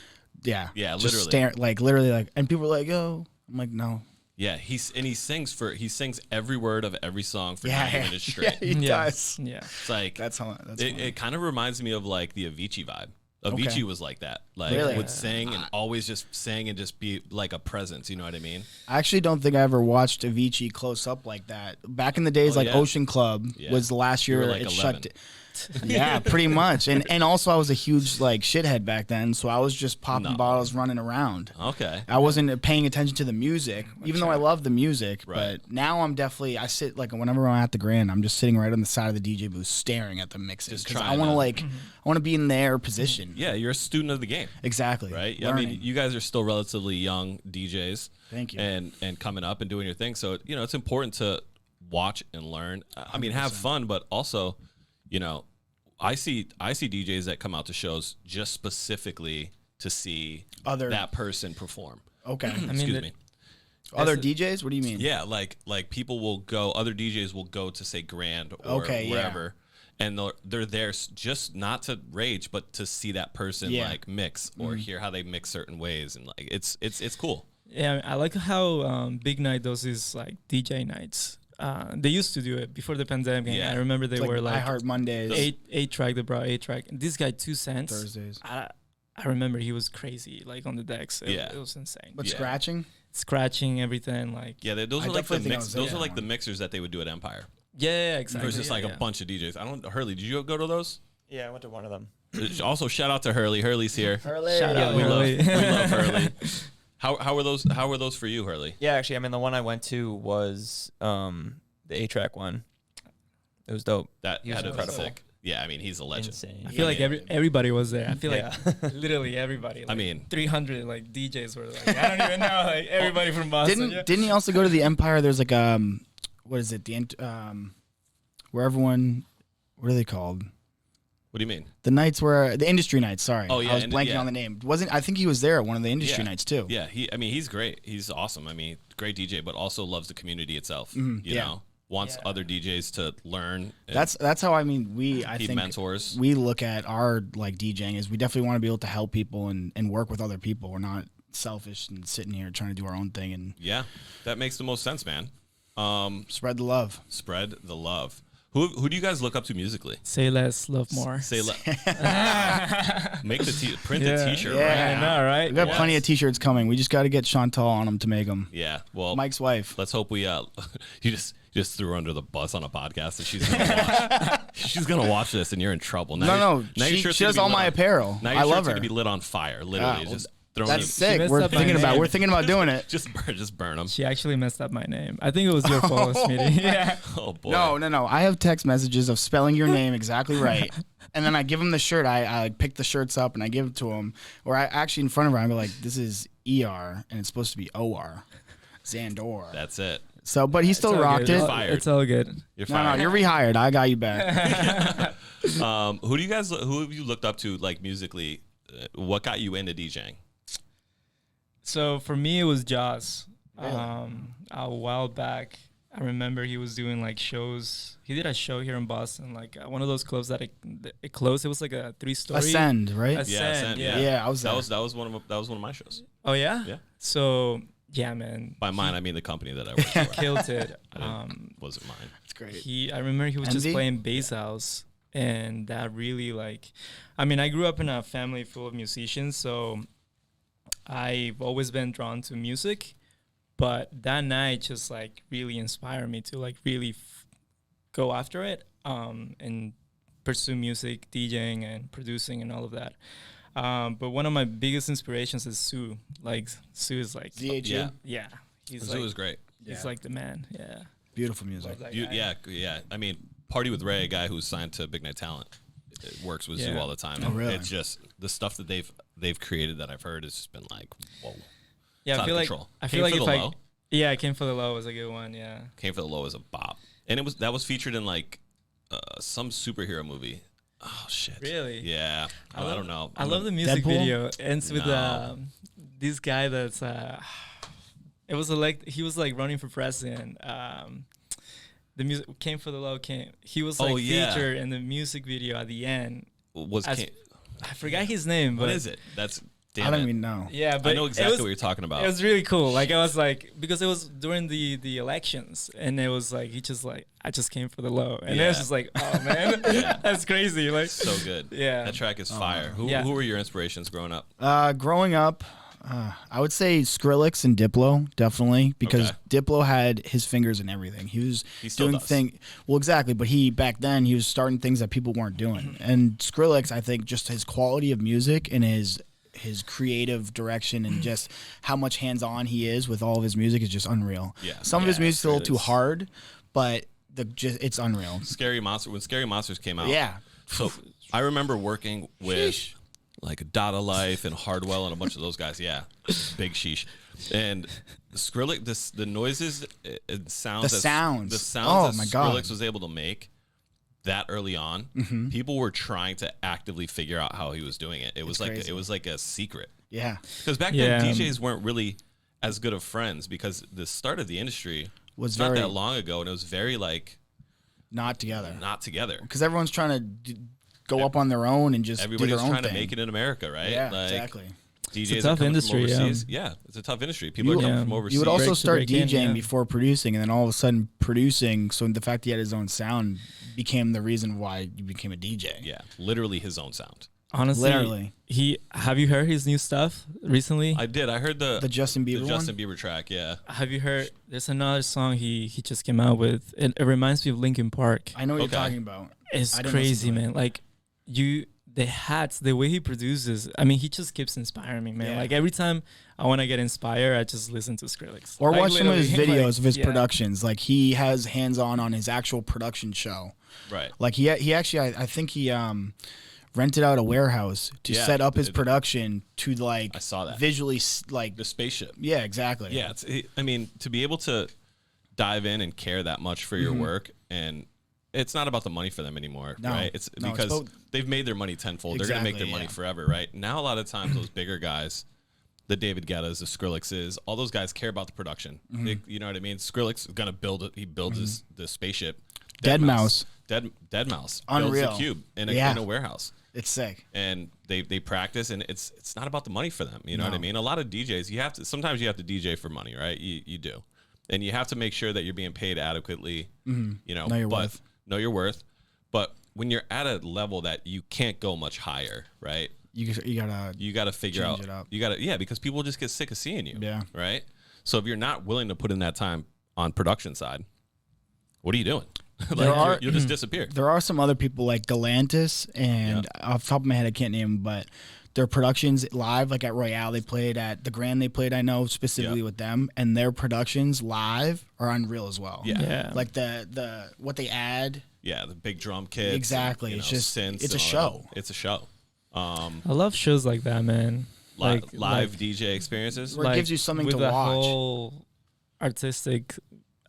Yeah, just literally, and people were like, "Yo," I'm like, "No." Yeah, he sings every word of every song for 90 minutes straight. Yeah, he does. Yeah, it's like that's it kind of reminds me of like the Avicii vibe. Avicii was like that, like would sing and always just sing and just be like a presence. You know what I mean? I actually don't think I ever watched Avicii close up like that. Back in the days, Ocean Club was the last year like it 11. shut. Yeah, pretty much. And also I was a huge like shithead back then, so I was just popping bottles, running around. Okay. I wasn't paying attention to the music, even though I love the music. Right. But now I sit like whenever I'm at the Grand, I'm just sitting right on the side of the DJ booth, staring at the mixes because I want to I want to be in their position. Yeah, you're a student of the game. Exactly. Right. Learning. I mean, you guys are still relatively young DJs. Thank you. And coming up and doing your thing, so it's important to watch and learn. I mean, have fun, but also, I see DJs that come out to shows just specifically to see that person perform. Okay. Excuse me. Other DJs? What do you mean? Yeah, like people will go. Other DJs will go to say Grand or wherever, and they're there just not to rage, but to see that person like mix or hear how they mix certain ways, and like it's cool. Yeah, I like how Big Night does these like DJ nights. They used to do it before the pandemic. Yeah. I remember they were like I Heart Mondays. 8-track, they brought 8-track. This guy 2 Cents. Thursdays. I remember he was crazy, like on the decks. It was insane. But scratching everything, like those are like the those are like the mixers that they would do at Empire. Yeah, exactly. There's just like a bunch of DJs. Hurley, did you go to those? Yeah, I went to one of them. Also, shout out to Hurley. Hurley's here. Hurley. Shout out, we love Hurley. How were those? How were those for you, Hurley? Yeah, actually, the one I went to was the 8-track one. It was dope. That had to be sick. Yeah, he's a legend. Insane. I feel like everybody was there. I feel like literally everybody. Like 300 like DJs were like, I don't even know, like everybody from Boston. Didn't he also go to the Empire? There's like what is it? Where everyone, what are they called? What do you mean? The nights where the industry nights. Sorry, I was blanking on the name. I think he was there at one of the industry nights too. Yeah, he's great. He's awesome. Great DJ, but also loves the community itself. You know, wants other DJs to learn. That's how I think mentors. We look at our like DJing is we definitely want to be able to help people and work with other people. We're not selfish and sitting here trying to do our own thing. And that makes the most sense, man. Spread the love. Spread the love. Who do you guys look up to musically? Say less, love more. Say less. Make the print a T-shirt. Yeah. Right I know, right? We got plenty of T-shirts coming. We just got to get Chantal on them to make them. Yeah. Well, Mike's wife. let's hope we. You just threw her under the bus on a podcast, and she's gonna watch this, and you're in trouble. Now No. She does all my apparel. Now I your love shirt's her. gonna be lit on fire, literally. Well, Just throwing that's you, sick. messed We're up my thinking name. about doing it. just burn them. She actually messed up my name. I think it was your fault, Schmidy. Yeah. Oh boy. No. I have text messages of spelling your name exactly right, and then I give him the shirt. I pick the shirts up and I give it to him. Or I actually in front of her, I go like, "This is ER, and it's supposed to be OR, Xandor." That's it. So, but he still It's all rocked good. it. Fired. It's all good. You're No, fired. you're rehired. I got you back. Who have you looked up to like musically? What got you into DJing? So for me, it was Jaws. Really? A while back, I remember he was doing like shows. He did a show here in Boston, like one of those clubs that it closed. It was like a 3-story. Ascend, right? Ascend, yeah. Yeah, I was there. That was one of my shows. Oh yeah. Yeah. So yeah, man. By mine, I mean the company that I work for. Killed it. Wasn't mine. It's great. I remember he was just Envy? playing bass house, and that really like, I mean, I grew up in a family full of musicians, so I've always been drawn to music, but that night just like really inspired me to like really go after it, and pursue music, DJing and producing and all of that. But one of my biggest inspirations is Sue. Like Sue is like, ZHU? yeah, he's Zoo like, was great. he's like the man. Yeah. Beautiful music. Love that guy. Yeah. I mean, Party with Ray, a guy who's signed to Big Night Talent, works with Zoo Yeah. all the time. Oh, And really? It's just the stuff that they've created that I've heard has just been like, whoa. Yeah, It's I out feel of like control. I Came feel like for if the I Low. yeah, Came for the Low was a good one. Yeah. Came for the Low as a bop, and that was featured in like some superhero movie. Oh shit! Really? Yeah. I don't know. I love the music Deadpool? video. It ends with No. this guy that's it was he was like running for president. The music Came for the Low came. He was like featured in the music video at the end. Came, I forgot his name, but what is it? That's damn I don't it. even know. yeah, but I know it exactly was, what you're talking about. It was really cool. Like I was like, because it was during the elections, and it was like he just like, I just came for the low, and it was Yeah. just like, oh man, that's crazy. Like So good. Yeah. That track is fire. Who Yeah. who were your inspirations growing up? Growing up, I would say Skrillex and Diplo, definitely, because Okay. Diplo had his fingers in everything. He was He still doing does. well, exactly, but back then he was starting things that people weren't doing. And Skrillex, I think, just his quality of music and his creative direction and just how much hands-on he is with all of his music is just unreal. Yeah. Some of his Yeah, music's a little it too is. hard, but it's unreal. When Scary Monsters came out. Yeah. So I remember working with like Dada Life and Hardwell and a bunch of those guys. Yeah, big sheesh. And Skrillex, the noises and sounds, The sounds. the sounds Oh, that my God. Skrillex was able to make that early on. Mm-hmm. People were trying to actively figure out how he was doing it. It was like crazy. it was like a secret Yeah. because back Yeah. then DJs weren't really as good of friends because the start of the industry Was not very that long ago, and it was very like not together. not together. Because everyone's trying to go up on their own and just do Everybody's their own trying thing. to make it in America, right? Yeah, Like, exactly. DJs It's a tough are coming industry, from yeah. overseas. Yeah, it's a tough industry. People You- are coming Yeah. from overseas. You would also Break to start break in, DJing yeah. before producing, and then all of a sudden producing. So the fact he had his own sound became the reason why you became a DJ. yeah, literally his own sound. honestly, Literally. have you heard his new stuff recently? I did. I heard The Justin Bieber Justin one. Bieber track. Yeah, Have you heard? There's another song he just came out with. It reminds me of Linkin Park. I know what Okay. you're talking about. It's I didn't crazy, listen to it. man. Like the hats, the way he produces. I mean, he just keeps inspiring me, man. Yeah. Like every time I want to get inspired, I just listen to Skrillex. Or Like, watch some of his literally, videos like, of his yeah. productions. Like he has hands-on his actual production show. right. Like he actually, I think he rented out a warehouse to Yeah, set up his it- production to like I saw that. visually like The spaceship. yeah, exactly. Yeah, I mean, to be able to dive in and care that much for your work, and it's not about the money for them anymore, No. right? It's No, it's because about- they've made their money tenfold. They're gonna make their Exactly, money yeah. forever, right? Now, a lot of times, those bigger guys, the David Guettas, the Skrillexes, all those guys care about the production. You know what I mean? Skrillex is gonna build it. He builds the spaceship. Dead Mouse. Dead Mouse. Unreal. Builds a cube in Yeah. a warehouse. It's sick. And they practice, and it's not about the money for them. You know what I No. mean? A lot of DJs, sometimes you have to DJ for money, right? You do, and you have to make sure that you're being paid adequately. You know, Know your but worth. know your worth. But when you're at a level that you can't go much higher, right? You gotta figure change out. it up. Because people just get sick of seeing you. Yeah. Right. So if you're not willing to put in that time on production side, what are you doing? You'll just disappear. There are some other people like Galantis, and off the top of my head, I can't name them, but their productions live, like at Royale, they played at the Grand. They played, I know specifically with them, and their productions live are unreal as well. Yeah. Like the what they add. Yeah, the big drum kits. Exactly. And, it's just synths it's a and all show. that. It's a show. I love shows like that, man. Live Like, DJ experiences. Where it gives you something with to the watch. Whole artistic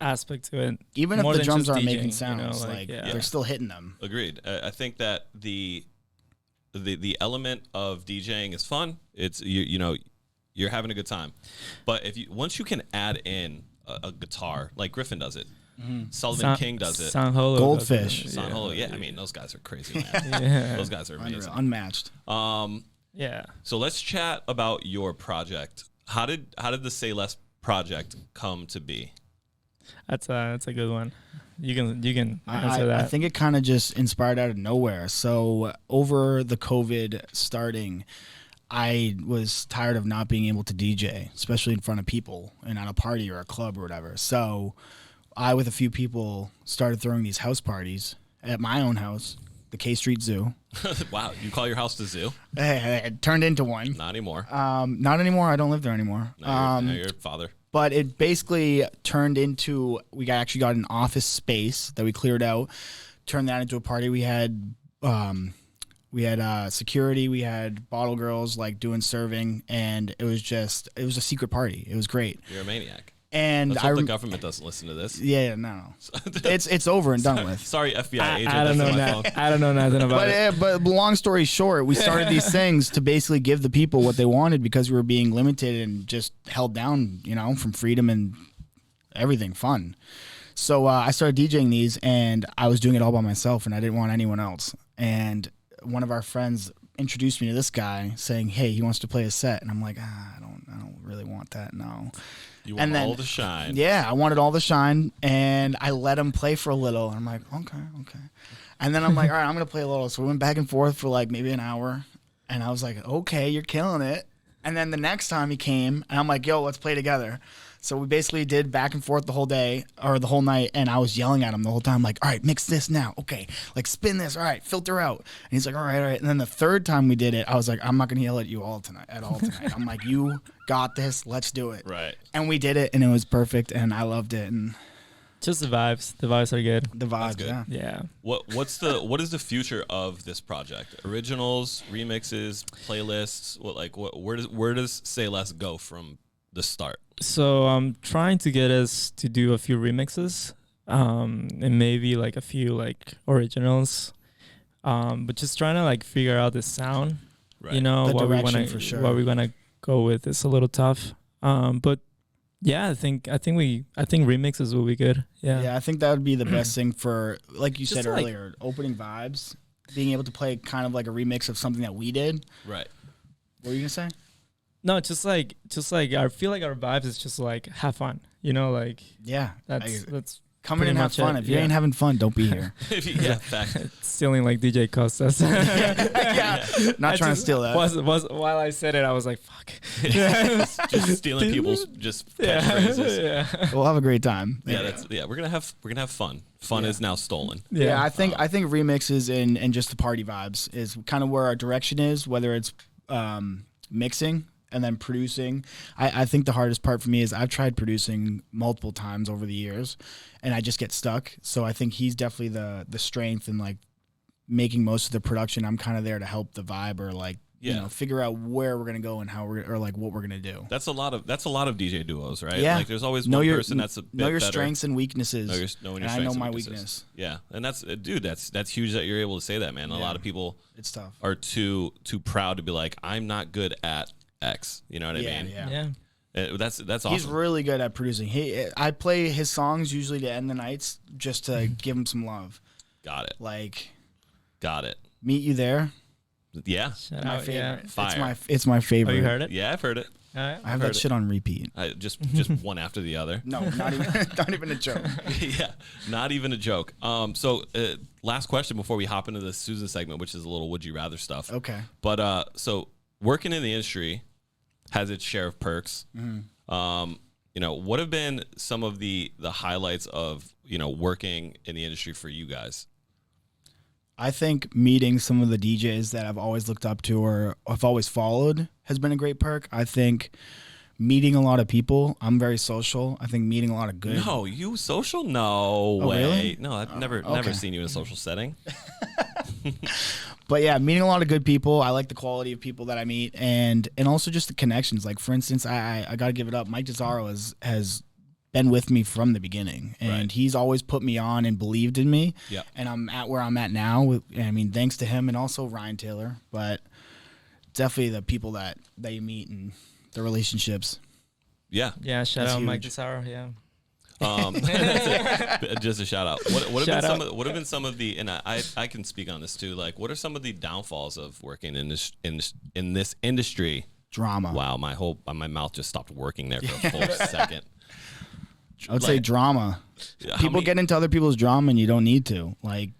aspect to it. Even if more the than drums just aren't DJing, making sounds, yeah. they're still hitting them. Agreed. I think that the element of DJing is fun. It's you're having a good time, but once you can add in a guitar like Griffin does it, Sullivan King does it, Sound Holo Goldfish. does it. Sound Holo, yeah. I mean, those guys are crazy, man. Yeah. Those guys are amazing. Unmatched. Yeah. So let's chat about your project. How did the Say Less project come to be? That's a good one. You can answer that. I think it kind of just inspired out of nowhere. So over the COVID starting, I was tired of not being able to DJ, especially in front of people and at a party or a club or whatever. So I, with a few people, started throwing these house parties at my own house, the K Street Zoo. Wow, you call your house the zoo? It turned into one. Not anymore. Not anymore. I don't live there anymore. Now you're a father. But it basically turned into, actually got an office space that we cleared out, turned that into a party. We had security, we had bottle girls like doing serving, and it was a secret party. It was great. You're a maniac. And Let's hope the government doesn't listen to this. Yeah, no. It's over and done with. Sorry, FBI agent. I don't know that. I don't know nothing about it. But long story short, we started these things to basically give the people what they wanted because we were being limited and just held down, from freedom and everything fun. So I started DJing these, and I was doing it all by myself, and I didn't want anyone else. And one of our friends introduced me to this guy, saying, "Hey, he wants to play a set," and I'm like, I don't really want that. No. You want all the shine. Yeah, I wanted all the shine, and I let him play for a little. And I'm like, okay. And then I'm like, all right, I'm going to play a little. So we went back and forth for like maybe an hour, and I was like, okay, you're killing it. And then the next time he came, and I'm like, yo, let's play together. So we basically did back and forth the whole day or the whole night, and I was yelling at him the whole time, like, all right, mix this now. Okay, like spin this. All right, filter out. And he's like, all right. And then the third time we did it, I was like, I'm not going to yell at you all tonight. I'm like, you got this. Let's do it. Right. And we did it, and it was perfect, and I loved it. And just the vibes. The vibes are good. the vibes, good. yeah. Yeah. What is the future of this project? Originals, remixes, playlists? Where does Say Less go from the start? So I'm trying to get us to do a few remixes, and maybe like a few like originals, but just trying to like figure out the sound. Right. The what direction for sure. What we're gonna go with is a little tough. But yeah, I think remixes will be good. Yeah, I think that would be the best thing for, like you Just said like- earlier, opening vibes, being able to play kind of like a remix of something that we did. Right. What were you gonna say? No, just like I feel like our vibes is just like have fun. Like Yeah, that's come in and pretty have much fun. it, If you yeah. ain't having fun, don't be here. Yeah, fact. stealing like DJ Costas. Not trying to steal that. Was while I said it, I was like, fuck. Just stealing people's just catchphrases. Yeah. We'll have a great time. Yeah, we're gonna have fun. Fun is now stolen. Yeah, I think remixes and just the party vibes is kind of where our direction is, whether it's mixing and then producing. I think the hardest part for me is I've tried producing multiple times over the years and I just get stuck. So I think he's definitely the strength in like making most of the production. I'm kind of there to help the vibe or like figure out where we're gonna go and how we're or like what we're gonna do. That's a lot of DJ duos, right? Yeah. Like there's always one person that's a bit know your better. strengths and weaknesses. Knowing your and strengths I know and my weaknesses. weakness. Yeah, and that's huge that you're able to say that, man. A lot of people It's tough. are too proud to be like, I'm not good at X. You know what I mean? Yeah. That's awesome. He's really good at producing. I play his songs usually to end the nights just to give him some love. Got it. Like Meet You There. Yeah. Shout My out, favorite. yeah. Fire. It's my favorite. Oh, you heard it? Yeah, I've heard it. I have that shit on repeat. Just one after the other. No, not even not even a joke. Yeah, not even a joke. So last question before we hop into the Susan segment, which is a little would you rather stuff. Okay. But so working in the industry has its share of perks. You know, what have been some of the highlights of, you know, working in the industry for you guys? I think meeting some of the DJs that I've always looked up to or I've always followed has been a great perk. I think meeting a lot of people. I'm very social. I think meeting a lot of good. No, you social? No way. Really? No, I've never seen you in a social setting. But yeah, meeting a lot of good people. I like the quality of people that I meet, and also just the connections. Like for instance, I got to give it up. Mike Desaro has been with me from the beginning, and he's always put me on and believed in me. Yeah. And I'm at where I'm at now. I mean, thanks to him and also Ryan Taylor, but definitely the people that you meet and the relationships. Yeah. Yeah, shout That's out Mike huge. Desaro, yeah. Just a shout out. What have been some of the and I can speak on this too. Like, what are some of the downfalls of working in this industry? Drama. Wow, my mouth just stopped working there for a full second. I would say drama. How People many- get into other people's drama and you don't need to. Like,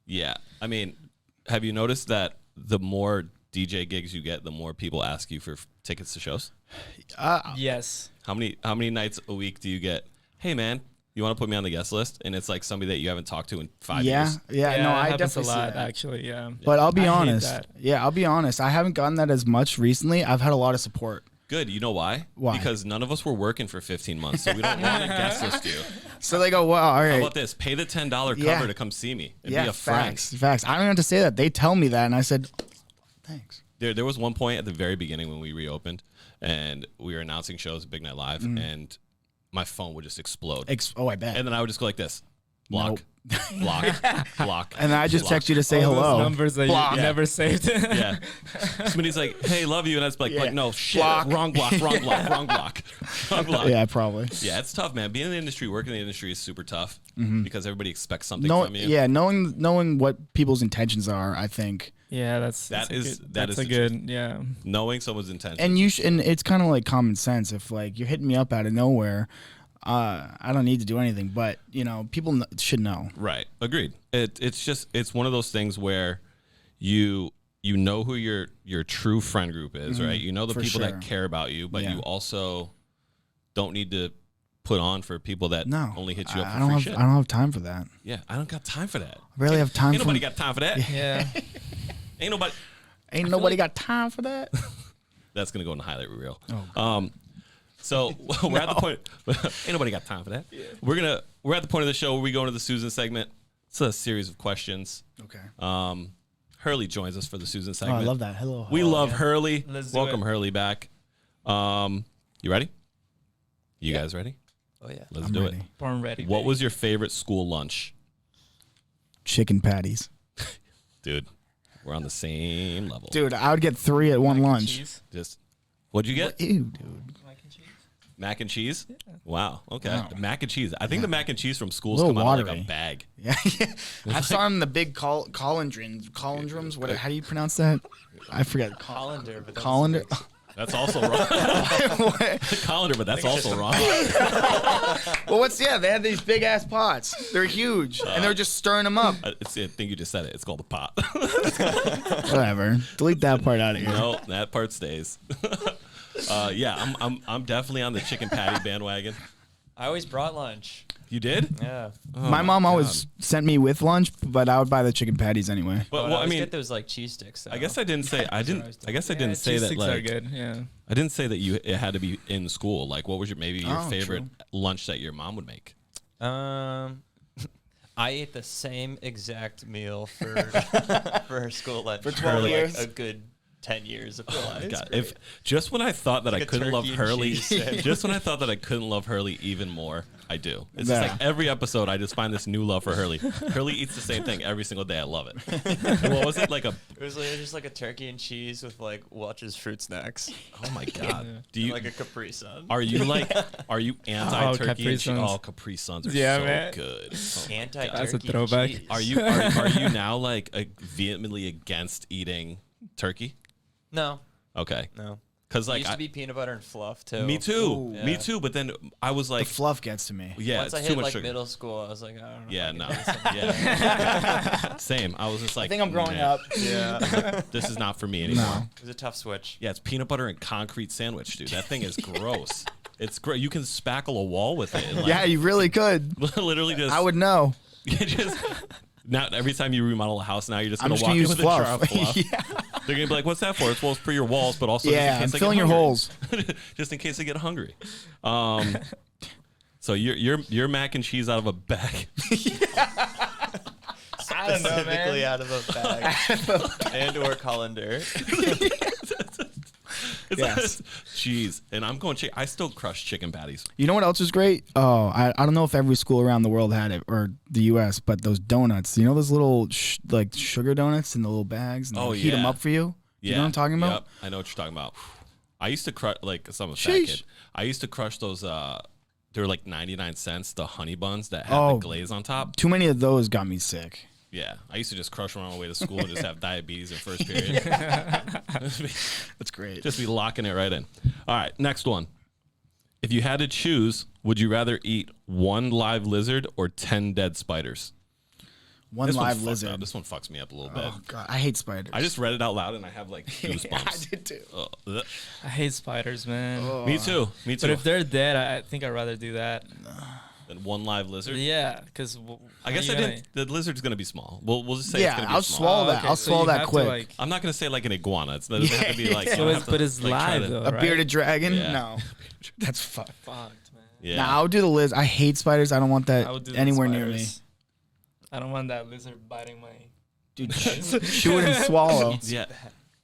Yeah, I mean, have you noticed that the more DJ gigs you get, the more people ask you for tickets to shows? Yes. How many nights a week do you get? Hey man, you want to put me on the guest list? And it's like somebody that you haven't talked to in 5 years. Yeah, no, it I happens definitely a lot, see that. actually, yeah. But I'll be I hate honest. that. Yeah, I'll be honest. I haven't gotten that as much recently. I've had a lot of support. Good. You know why? Why? Because none of us were working for 15 months, so we don't want to guest list you. So they go, well, all How right. about this? Pay the $10 cover Yeah. to come see me and Yeah, be a friend. facts. I don't even have to say that. They tell me that, and I said, thanks. There was one point at the very beginning when we reopened, and we were announcing shows at Big Night Live, and my phone would just explode. Oh, I bet. And then I would just go like this. Block. Block. Block. And then I just block. text you to say All hello. those numbers that Block. you never saved. Yeah. Somebody's like, hey, love you. And I was like, Yeah. no, shit. Block. Wrong block, wrong block, wrong block. Wrong block. Yeah, probably. Yeah, it's tough, man. Being in the industry, working in the industry is super tough because everybody expects something No, from you. yeah, knowing what people's intentions are, I think. Yeah, that's That a is- good, that that's is a the good, yeah. Knowing someone's intentions. And it's kind of like common sense. If like you're hitting me up out of nowhere, I don't need to do anything. But people should know. Right. Agreed. It's one of those things where you know who your true friend group is, right? You know the For people sure. that care about you, but Yeah. you also don't need to put on for people that No, only hit you up I for don't free have. shit. I don't have time for that. Yeah, I don't got time for that. I barely have time Ain't for. nobody got time for that. Yeah. Ain't nobody. Ain't nobody got time for that. That's gonna go in the highlight reel. Oh, So we're at the point. Ain't nobody got time for that. Yeah. We're at the point of the show where we go into the Susan segment. It's a series of questions. Okay. Hurley joins us for the Susan Oh, segment. I love that. Hello. We love Hurley. Let's do Welcome it. Hurley back. You ready? You guys ready? Oh yeah. Let's I'm do ready. it. Born ready. What was your favorite school lunch? Chicken patties. Dude, we're on the same level. Dude, I would get 3 at one lunch. Cheese? Just what'd you get? Ew, dude. Mac and cheese? Mac and cheese? Wow. Okay. Wow. Mac and cheese. I think the mac and cheese from schools Little come out of like watery. a bag. Yeah. I saw him in the big colindrums. What? How do you pronounce that? I forget. Hollander, but Colander. That's also wrong. Colander, but that's also wrong. Well, they had these big ass pots. They're huge, and they're just stirring them up. I think you just said it. It's called a pot. Whatever. Delete that part out of here. No, that part stays. Yeah, I'm definitely on the chicken patty bandwagon. I always brought lunch. You did? Yeah. My mom always sent me with lunch, but I would buy the chicken patties anyway. But But well, I I mean, get those like cheese sticks. Though. I guess I didn't say I didn't. I guess I Yeah, didn't say cheese that sticks are like good, yeah. I didn't say that it had to be in school. Like, what was your Oh, favorite true. lunch that your mom would make? I ate the same exact meal for for her school lunch For 12 like years? a good 10 years of her Oh my life. God. If just when I thought that Like I a couldn't love turkey and Hurley, cheese sandwich. just when I thought that I couldn't love Hurley even more, I do. It's Yeah. just like every episode, I just find this new love for Hurley. Hurley eats the same thing every single day. I love it. And what was it like a? It was like, just like a turkey and cheese with like Welch's fruit snacks. Oh my God! Yeah. Do you like a Capri Sun. are you anti-turkey Capri and cheese? Suns. Oh, Capri Suns are Yeah, so man. good. Oh, Anti-turkey That's a throwback. cheese. are you now like vehemently against eating turkey? No, Okay. no. Because It like used to be peanut butter and fluff too. me too, Yeah. me too. But then I was The like, fluff gets to me. yeah, Once I it's hit too much like sugar. middle school, I was like, I don't know. Yeah, if I no, can do this anymore. yeah, same. I was just like, I think I'm growing nah. up. Yeah. This is not for me anymore. No. It was a tough switch. Yeah, it's peanut butter and concrete sandwich, dude. That thing is gross. It's great. You can spackle a wall with it. And like, Yeah, you really could. literally just. I would know. You just. Now every time you remodel a house, now you're just I'm gonna just walk gonna in use with a jar of fluff. fluff. Yeah. They're gonna be like, "What's that for?" It's well, it's for your walls, but also Yeah, just in case I'm filling your holes. just in case they get hungry. So you're mac and cheese out of a bag. I don't know, Specifically man. out of a bag and or colander. It's Yes. cheese, and I'm going. I still crush chicken patties. You know what else is great? Oh, I don't know if every school around the world had it or the U.S., but those donuts. You know those little like sugar donuts in the little bags? And Oh, they heat them yeah. up for you. Yeah, You know what I'm talking about? Yep, I know what you're talking about. I used to crush like some of that Sheesh. kid. I used to crush those. They were like 99 cents. The honey buns that have Oh. the glaze on top. Too many of those got me sick. Yeah, I used to just crush them on my way to school and just have diabetes in first period. That's great. Just be locking it right in. All right, next one. If you had to choose, would you rather eat one live lizard or 10 dead spiders? One This one's live fucked lizard. up. This one fucks me up a little bit. Oh god, I hate spiders. I just read it out loud and I have like goosebumps. I did too. Ugh. I hate spiders, man. Me too. Me too. But if they're dead, I think I'd rather do that. Then one live lizard. Yeah, because I guess the lizard's gonna be small. We'll just say it's Yeah, gonna be I'll small. swallow that. I'll swallow that quick. I'm not gonna say like an iguana. It doesn't have to be like. you So don't it's, have to, but it's like, try live to- though, A right? bearded dragon? Yeah. No. That's fucked. Fucked, man. Yeah. Nah, I'll do the lizard. I hate spiders. I don't want I that would do the anywhere near me. spiders. I don't want that lizard biting my. Dude, chew it and swallow. Yeah.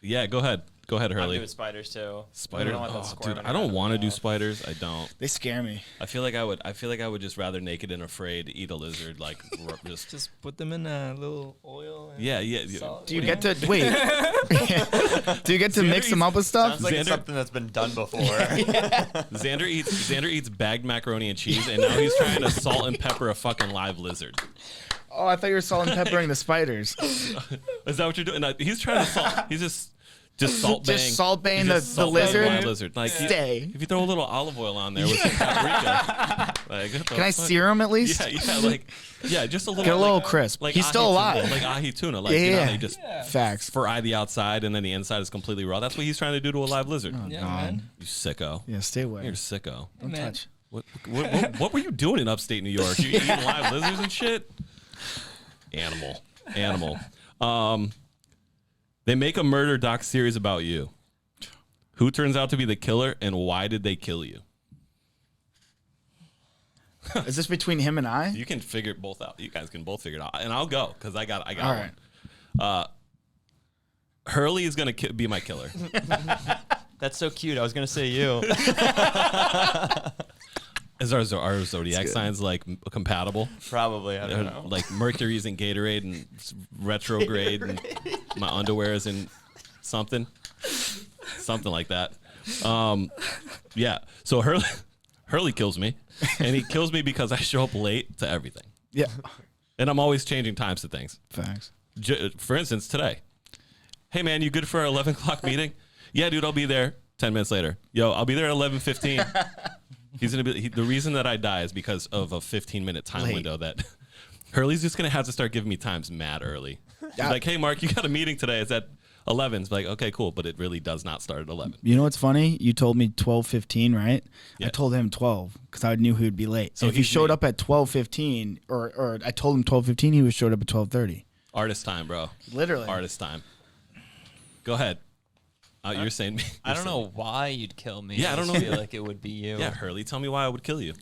Yeah. Go ahead. Go ahead, I'm Hurley. doing spiders too. Spider. I don't want that Oh, squirming dude, I don't around want to in do my mouth. spiders. I don't. They scare me. I feel like I would just rather naked and afraid eat a lizard. Like just. Just put them in a little oil. And Yeah. Yeah. salt. Do you What get to wait? Do you get to mix them up with stuff? Sounds like it's Xander- something that's been done before. Xander eats bagged macaroni and cheese, and now he's trying to salt and pepper a fucking live lizard. Oh, I thought you were salt and peppering the spiders. Is that what you're doing? No, he's trying to salt. He's just salt bang. Just salt bang He's the, just the salt bang lizard. live lizard. Like Stay. if you throw a little olive oil on there with some paprika, like, what the Can I fuck? sear him at least? Just a little. Get a little like, crisp. Like He's still ahi alive. tuna, like ahi tuna. Like Yeah, you know, yeah. they just Facts. fry the outside and then the inside is completely raw. That's what he's trying to do to a live lizard. Yeah, God. man. You sicko. Yeah, stay away. You're a sicko. Don't Man. touch. What were you doing in upstate New York? You eating live lizards and shit? Animal. They make a murder doc series about you. Who turns out to be the killer and why did they kill you? Is this between him and I? You can figure it both out. You guys can both figure it out. And I'll go because I got All right. one. Hurley is going to be my killer. That's so cute. I was gonna say you. Is our zodiac signs like compatible? Probably. I don't know. Like Mercury's in Gatorade and retrograde and my underwear is in something like that. Yeah. So Hurley kills me, and he kills me because I show up late to everything, Yeah. and I'm always changing times to things. Facts. For instance, today. Hey man, you good for our 11 o'clock meeting? Yeah, dude, I'll be there. 10 minutes later, yo, I'll be there at 11:15. He's gonna be. The reason that I die is because of a 15-minute time Late. window that Hurley's just gonna have to start giving me times mad early. He's Yeah. like, hey Mark, you got a meeting today. It's at 11. It's like, okay, cool, but it really does not start at 11. You know what's funny? You told me 12:15, right? Yeah. I told him 12 because I knew he would be late. So So if he he's showed late. up at 12:15, or I told him 12:15, he would showed up at 12:30. Artist time, bro. Literally. Artist time. Go ahead. You're saying me. I don't know why you'd kill me. Yeah, I don't just know. feel like it would be you. Yeah, Hurley, tell me why I would kill you.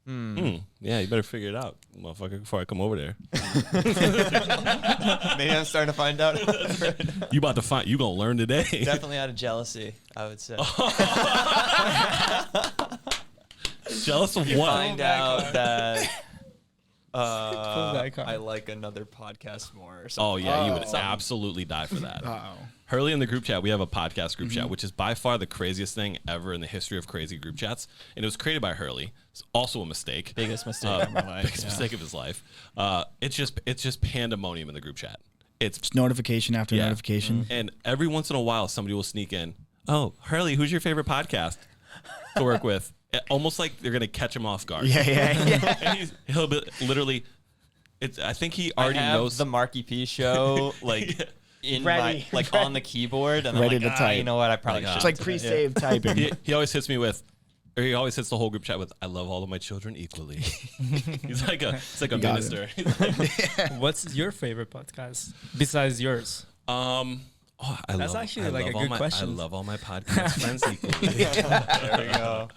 Yeah, you better figure it out, motherfucker, before I come over there. Maybe I'm starting to find out. You about to find. You gonna learn today. Definitely out of jealousy, I would say. Jealous of You what? find out that that car. I like another podcast more or something. Oh yeah, you would Oh. absolutely die for that. Uh-oh. Hurley in the group chat, we have a podcast group chat, which is by far the craziest thing ever in the history of crazy group chats. And it was created by Hurley. It's also a mistake. Biggest mistake of my life. Biggest mistake of his life. It's just pandemonium in the group chat. It's Just notification after Yeah. notification. And every once in a while, somebody will sneak in. oh, Hurley, who's your favorite podcast to work with? Almost like they're gonna catch him off guard. Yeah. And he'll be literally. I think he already knows the Marckie P Show like in Ready. my on the keyboard, and Ready I'm to like, type. you know what? I probably should. It's like pre-save typing. He always hits me with. Or he always hits the whole group chat with, "I love all of my children equally." He's like a minister. What's your favorite podcast besides yours? That's actually like a good question. I love all my podcast friends equally. There we go.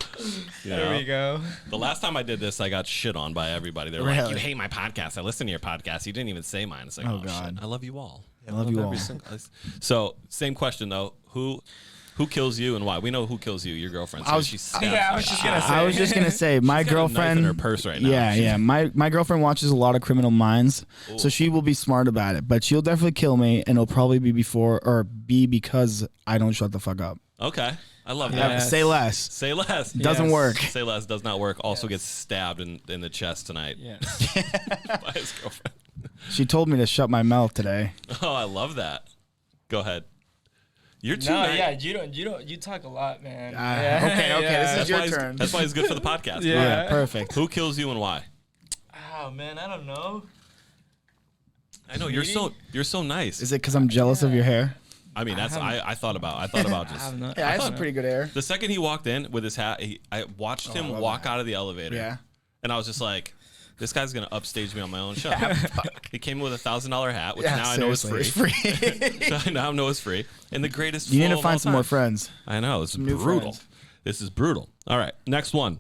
There we go. The last time I did this, I got shit on by everybody. They're like, "You hate my podcast. I listen to your podcast. You didn't even say mine." It's like, oh God, shit. I love you all. I love you all. So, same question though. Who kills you and why? We know who kills you. Your girlfriend. So I was just gonna say my She's got a knife girlfriend in her purse right now. Yeah. My girlfriend watches a lot of Criminal Minds, so she will be smart about it. But she'll definitely kill me, and it'll probably be because I don't shut the fuck up. Okay, I love that. Yeah, say less. Say less. Doesn't work. Say less does not work. Also gets stabbed in the chest tonight. Yeah. By his girlfriend. She told me to shut my mouth today. Oh, I love that. Go ahead. You're too No, nice. yeah, you talk a lot, man. Okay, this is your turn. That's why he's good for the podcast. Yeah. Perfect. Who kills you and why? Oh man, I don't know. I know you're so nice. Is it because I'm jealous of your hair? I mean, that's I thought about just. Yeah, I have some pretty good hair. The second he walked in with his hat, I watched him walk out of the elevator. Yeah. And I was just like, this guy's gonna upstage me on my own show. He came in with a $1,000 hat, which now I know is free. It's free. So I now know is free. And the greatest. You need flow to of find all some time. more friends. I know it's New brutal. friends. This is brutal. All right, next one.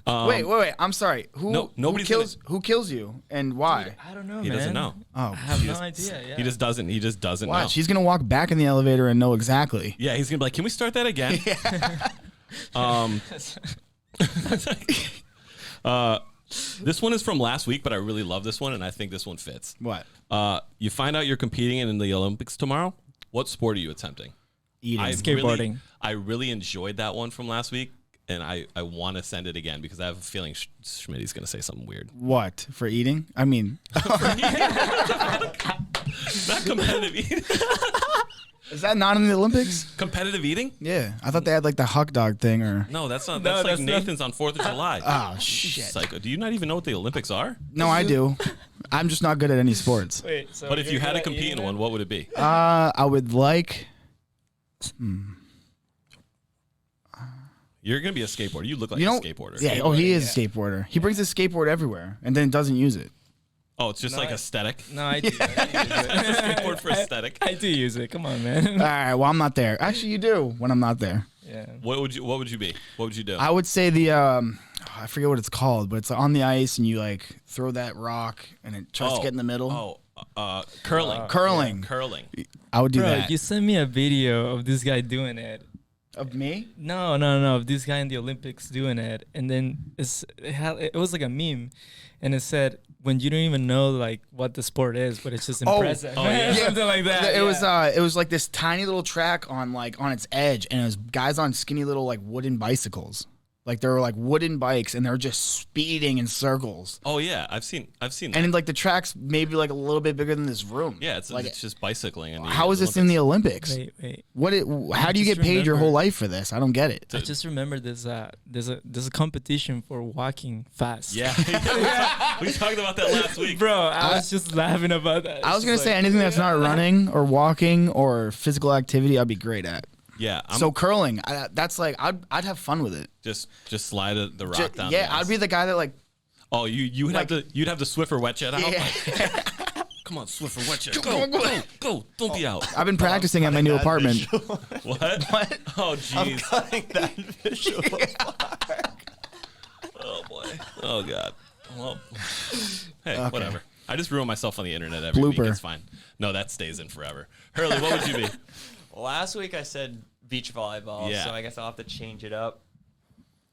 Wait. I'm sorry. Nobody's Who kills you and why? I don't know, He man. doesn't know. Oh, I have no idea. Yeah. He just doesn't. He just doesn't know. watch. He's gonna walk back in the elevator and know exactly. Yeah, he's gonna be like, "Can we start that again?" This one is from last week, but I really love this one, and I think this one fits. What? You find out you're competing in the Olympics tomorrow. What sport are you attempting? Eating. Skateboarding. I really enjoyed that one from last week, and I want to send it again because I have a feeling Schmidy's going to say something weird. What? For eating? I mean, Not competitive eating. is that not in the Olympics? Competitive eating? Yeah, I thought they had like the hot dog thing or. No, that's not. That's like Nathan's on 4th of July. Oh shit! Psycho. Do you not even know what the Olympics are? No, I do. I'm just not good at any sports. Wait, so But if you're you had good to at compete eating in one, what would it be? I would like. You're gonna be a skateboarder. You look like You know, a skateboarder. yeah. Oh, he is a skateboarder. He brings his skateboard everywhere and then doesn't use it. Oh, it's just like aesthetic. No, I do. I do use it. Skateboard for aesthetic. I do use it. Come on, man. All right. Well, I'm not there. Actually, you do when I'm not there. Yeah. What would you be? What would you do? I would say the I forget what it's called, but it's on the ice and you like throw that rock and it tries to get in the middle. Curling. Curling. Yeah, curling. I would do Bro, that. you sent me a video of this guy doing it. Of me? No, of this guy in the Olympics doing it, and then it was like a meme, and it said when you don't even know like what the sport is, but it's just impressive. Oh, yeah. Something like that. It was like this tiny little track on its edge, and it was guys on skinny little like wooden bicycles. Like there were like wooden bikes, and they're just speeding in circles. Oh yeah, I've seen that. And like the track's maybe like a little bit bigger than this room. Yeah, it's just bicycling. And how is this in the Olympics? Wait. How do you get paid your whole life for this? I don't get it. I just remember there's a competition for walking fast. Yeah, we talked about that last week, bro. I was just laughing about that. I was gonna say anything that's not running or walking or physical activity, I'd be great at. Yeah. So curling, that's like I'd have fun with it. Just slide the rock down. Yeah, I'd be the guy that like. Oh, you'd have the Swiffer wet jet out. Yeah. Come on, Swiffer wet jet. Go! Don't be out. I've been practicing at my new apartment. What? Oh, jeez. I'm cutting that visual. Oh boy. Oh god. Well, hey, Okay. whatever. I just ruin myself on the internet every week. Blooper. It's fine. No, that stays in forever. Hurley, what would you be? Last week I said beach volleyball, Yeah. so I guess I'll have to change it up.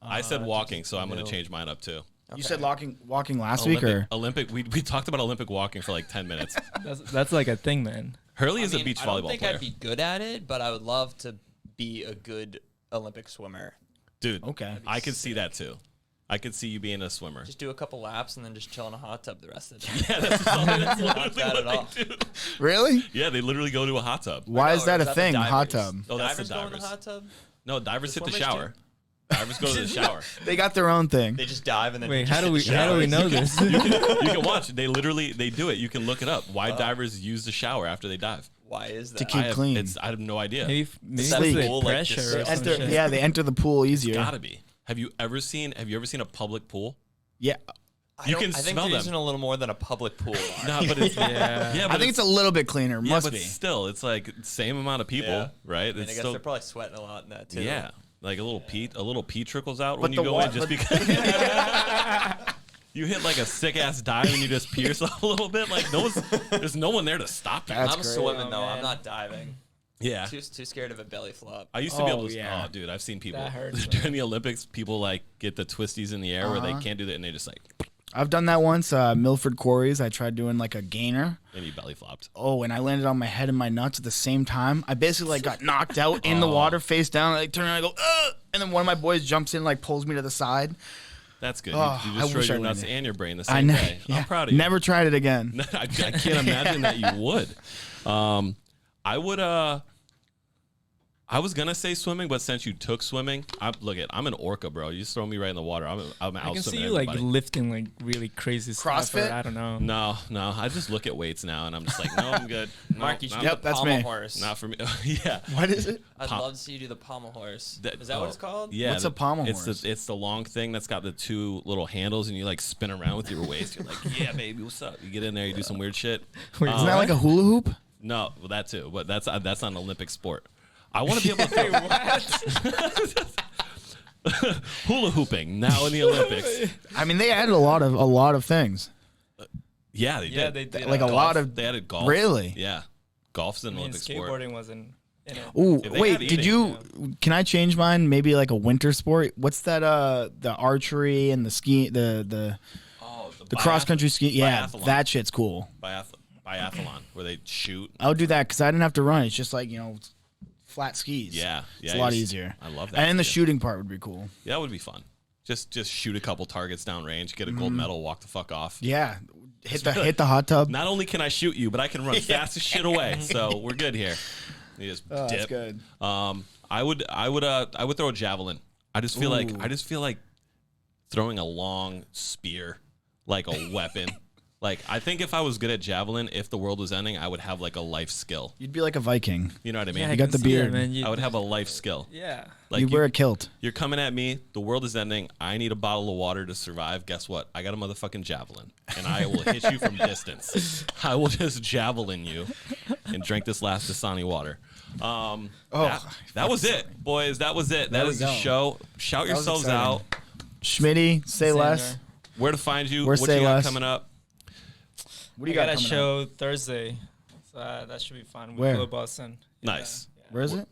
I said walking, so I'm going to change mine up too. You said walking last week, or Olympic. We talked about Olympic walking for like 10 minutes. That's like a thing, man. Hurley is a beach I don't volleyball think player. I'd be good at it, but I would love to be a good Olympic swimmer. Dude, Okay. I could see that too. I could see you being a swimmer. Just do a couple laps and then just chill in a hot tub the rest of the day. Yeah, that's Not literally bad at all. what they do. Really? Yeah, they literally go to a hot tub. Why is that a the thing? Hot divers? tub. Oh, that's the Divers go in the divers. hot tub? No, divers hit the swimmers shower. Divers go to the shower. They got their own thing. They just dive and then Wait, just how hit do we the how do we shower. know this? You can watch. They do it. You can look it up. Why divers use the shower after they dive? Why is that? To keep clean. I have no idea. Maybe that it's a like pool, like, pressure just or some Enter, shit. yeah, they enter the pool easier. Gotta be. Have you ever seen a public pool? Yeah. You can I think smell they're them. using a little more than a public pool. Are. No, but it's Yeah. yeah. But I think it's a little bit cleaner. yeah, Must but be. still, it's like same amount of people, Yeah. right? I mean, I It's guess still they're probably sweating a lot in that too. yeah, like a little pee trickles out when But you the go wa- in, just but- because you hit like a sick ass dive and you just pee yourself a little bit. Like there's no one there to stop you. That's I'm great. swimming Oh, though. I'm man. not diving. Yeah. Too scared of a belly flop. I used to be able Oh, to. yeah. Oh, dude, I've seen people That hurts, during the Olympics. People like get the twisties in the air where they Uh-huh. can't do that, and they just like I've done that once. Milford Quarries. I tried doing like a gainer. and you belly flopped. Oh, and I landed on my head and my nuts at the same time. I basically like got knocked out in the water, face down. I like, turn around, I go, ugh! And then one of my boys jumps in, like pulls me to the side. That's good. Oh, you I destroyed wish I your nuts would've. and your brain the I same know. day. Yeah. I'm proud of you. Never tried it again. I can't imagine that you would. I would. I was gonna say swimming, but since you took swimming, I'm an orca, bro. You just throw me right in the water. I'm out I can see swimming you like everybody. lifting like really crazy stuff. Or, CrossFit? I don't know. No. I just look at weights now, and I'm just like, no, I'm good. No, Mark, you should not, do Yep, the that's pommel me. horse. not for me. Yeah. What is it? I'd Pom- love to see you do the pommel horse. Is that what it's called? Yeah. What's a pommel horse? It's the long thing that's got the two little handles, and you like spin around with your waist. You're like, yeah, baby, what's up? You get in there, you do some weird shit. Wait, Isn't that like a hula hoop? No, well, that too, but that's not an Olympic sport. I want to be able to hula hooping now in the Olympics. I mean, they added a lot of things. Yeah, they Yeah, did. they did. Like a Golf. lot of They added golf. Really? Yeah, golf's an I mean, Olympic sport. skateboarding wasn't in it. Ooh, If they wait, had did eating, you? Can I change mine? Maybe like a winter sport. What's that? The archery and the ski, the Oh, cross country ski. Yeah, biathlon. that shit's cool. Biathlon, where they shoot. I would do that because I didn't have to run. It's just like flat skis. Yeah, it's a lot you easier. I love that. And then the idea. shooting part would be cool. Yeah, that would be fun. Just shoot a couple targets downrange, get a gold medal, walk the fuck off. Yeah, hit the hot tub. Not only can I shoot you, but I can run fast as shit away. So we're good here. You just Oh, dip. that's good. I would throw a javelin. I just feel like throwing a long spear, like a weapon. Like, I think if I was good at javelin, if the world was ending, I would have like a life skill. You'd be like a Viking. You know what I mean? Yeah, I You got can the see that, beard. man. I would have a life skill. Yeah. Like You wear a kilt. you're coming at me. The world is ending. I need a bottle of water to survive. Guess what? I got a motherfucking javelin, and I will hit you from distance. I will just javelin you and drink this last Dasani water. That was it, boys. That was it. That we is the go. show. Shout That was yourselves exciting. out. Schmidy, say less. Xandor. Where to find you? Where's What Say you got Less? coming up? What do you I got got a coming up? show Thursday, so that should be fun. With Where? Blue Boston. Nice. Where is it?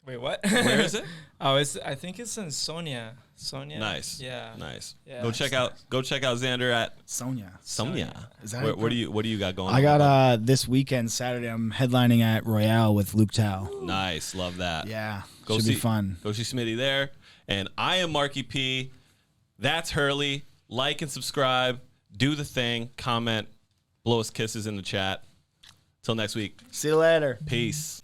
Wait, what? Where is it? I think it's in Sonia. Nice. Yeah. Nice. Yeah. Go check out Xandor at Sonia. Sonia. Is that What do you got going on? I got this weekend, Saturday. I'm headlining at Royale with Luke Tao. Nice. Love that. Yeah, Go should see, be fun. Go see Schmidy there. And I am Marckie P. That's Hurley. Like and subscribe. Do the thing. Comment. Blow us kisses in the chat. Till next week. See you later. Peace.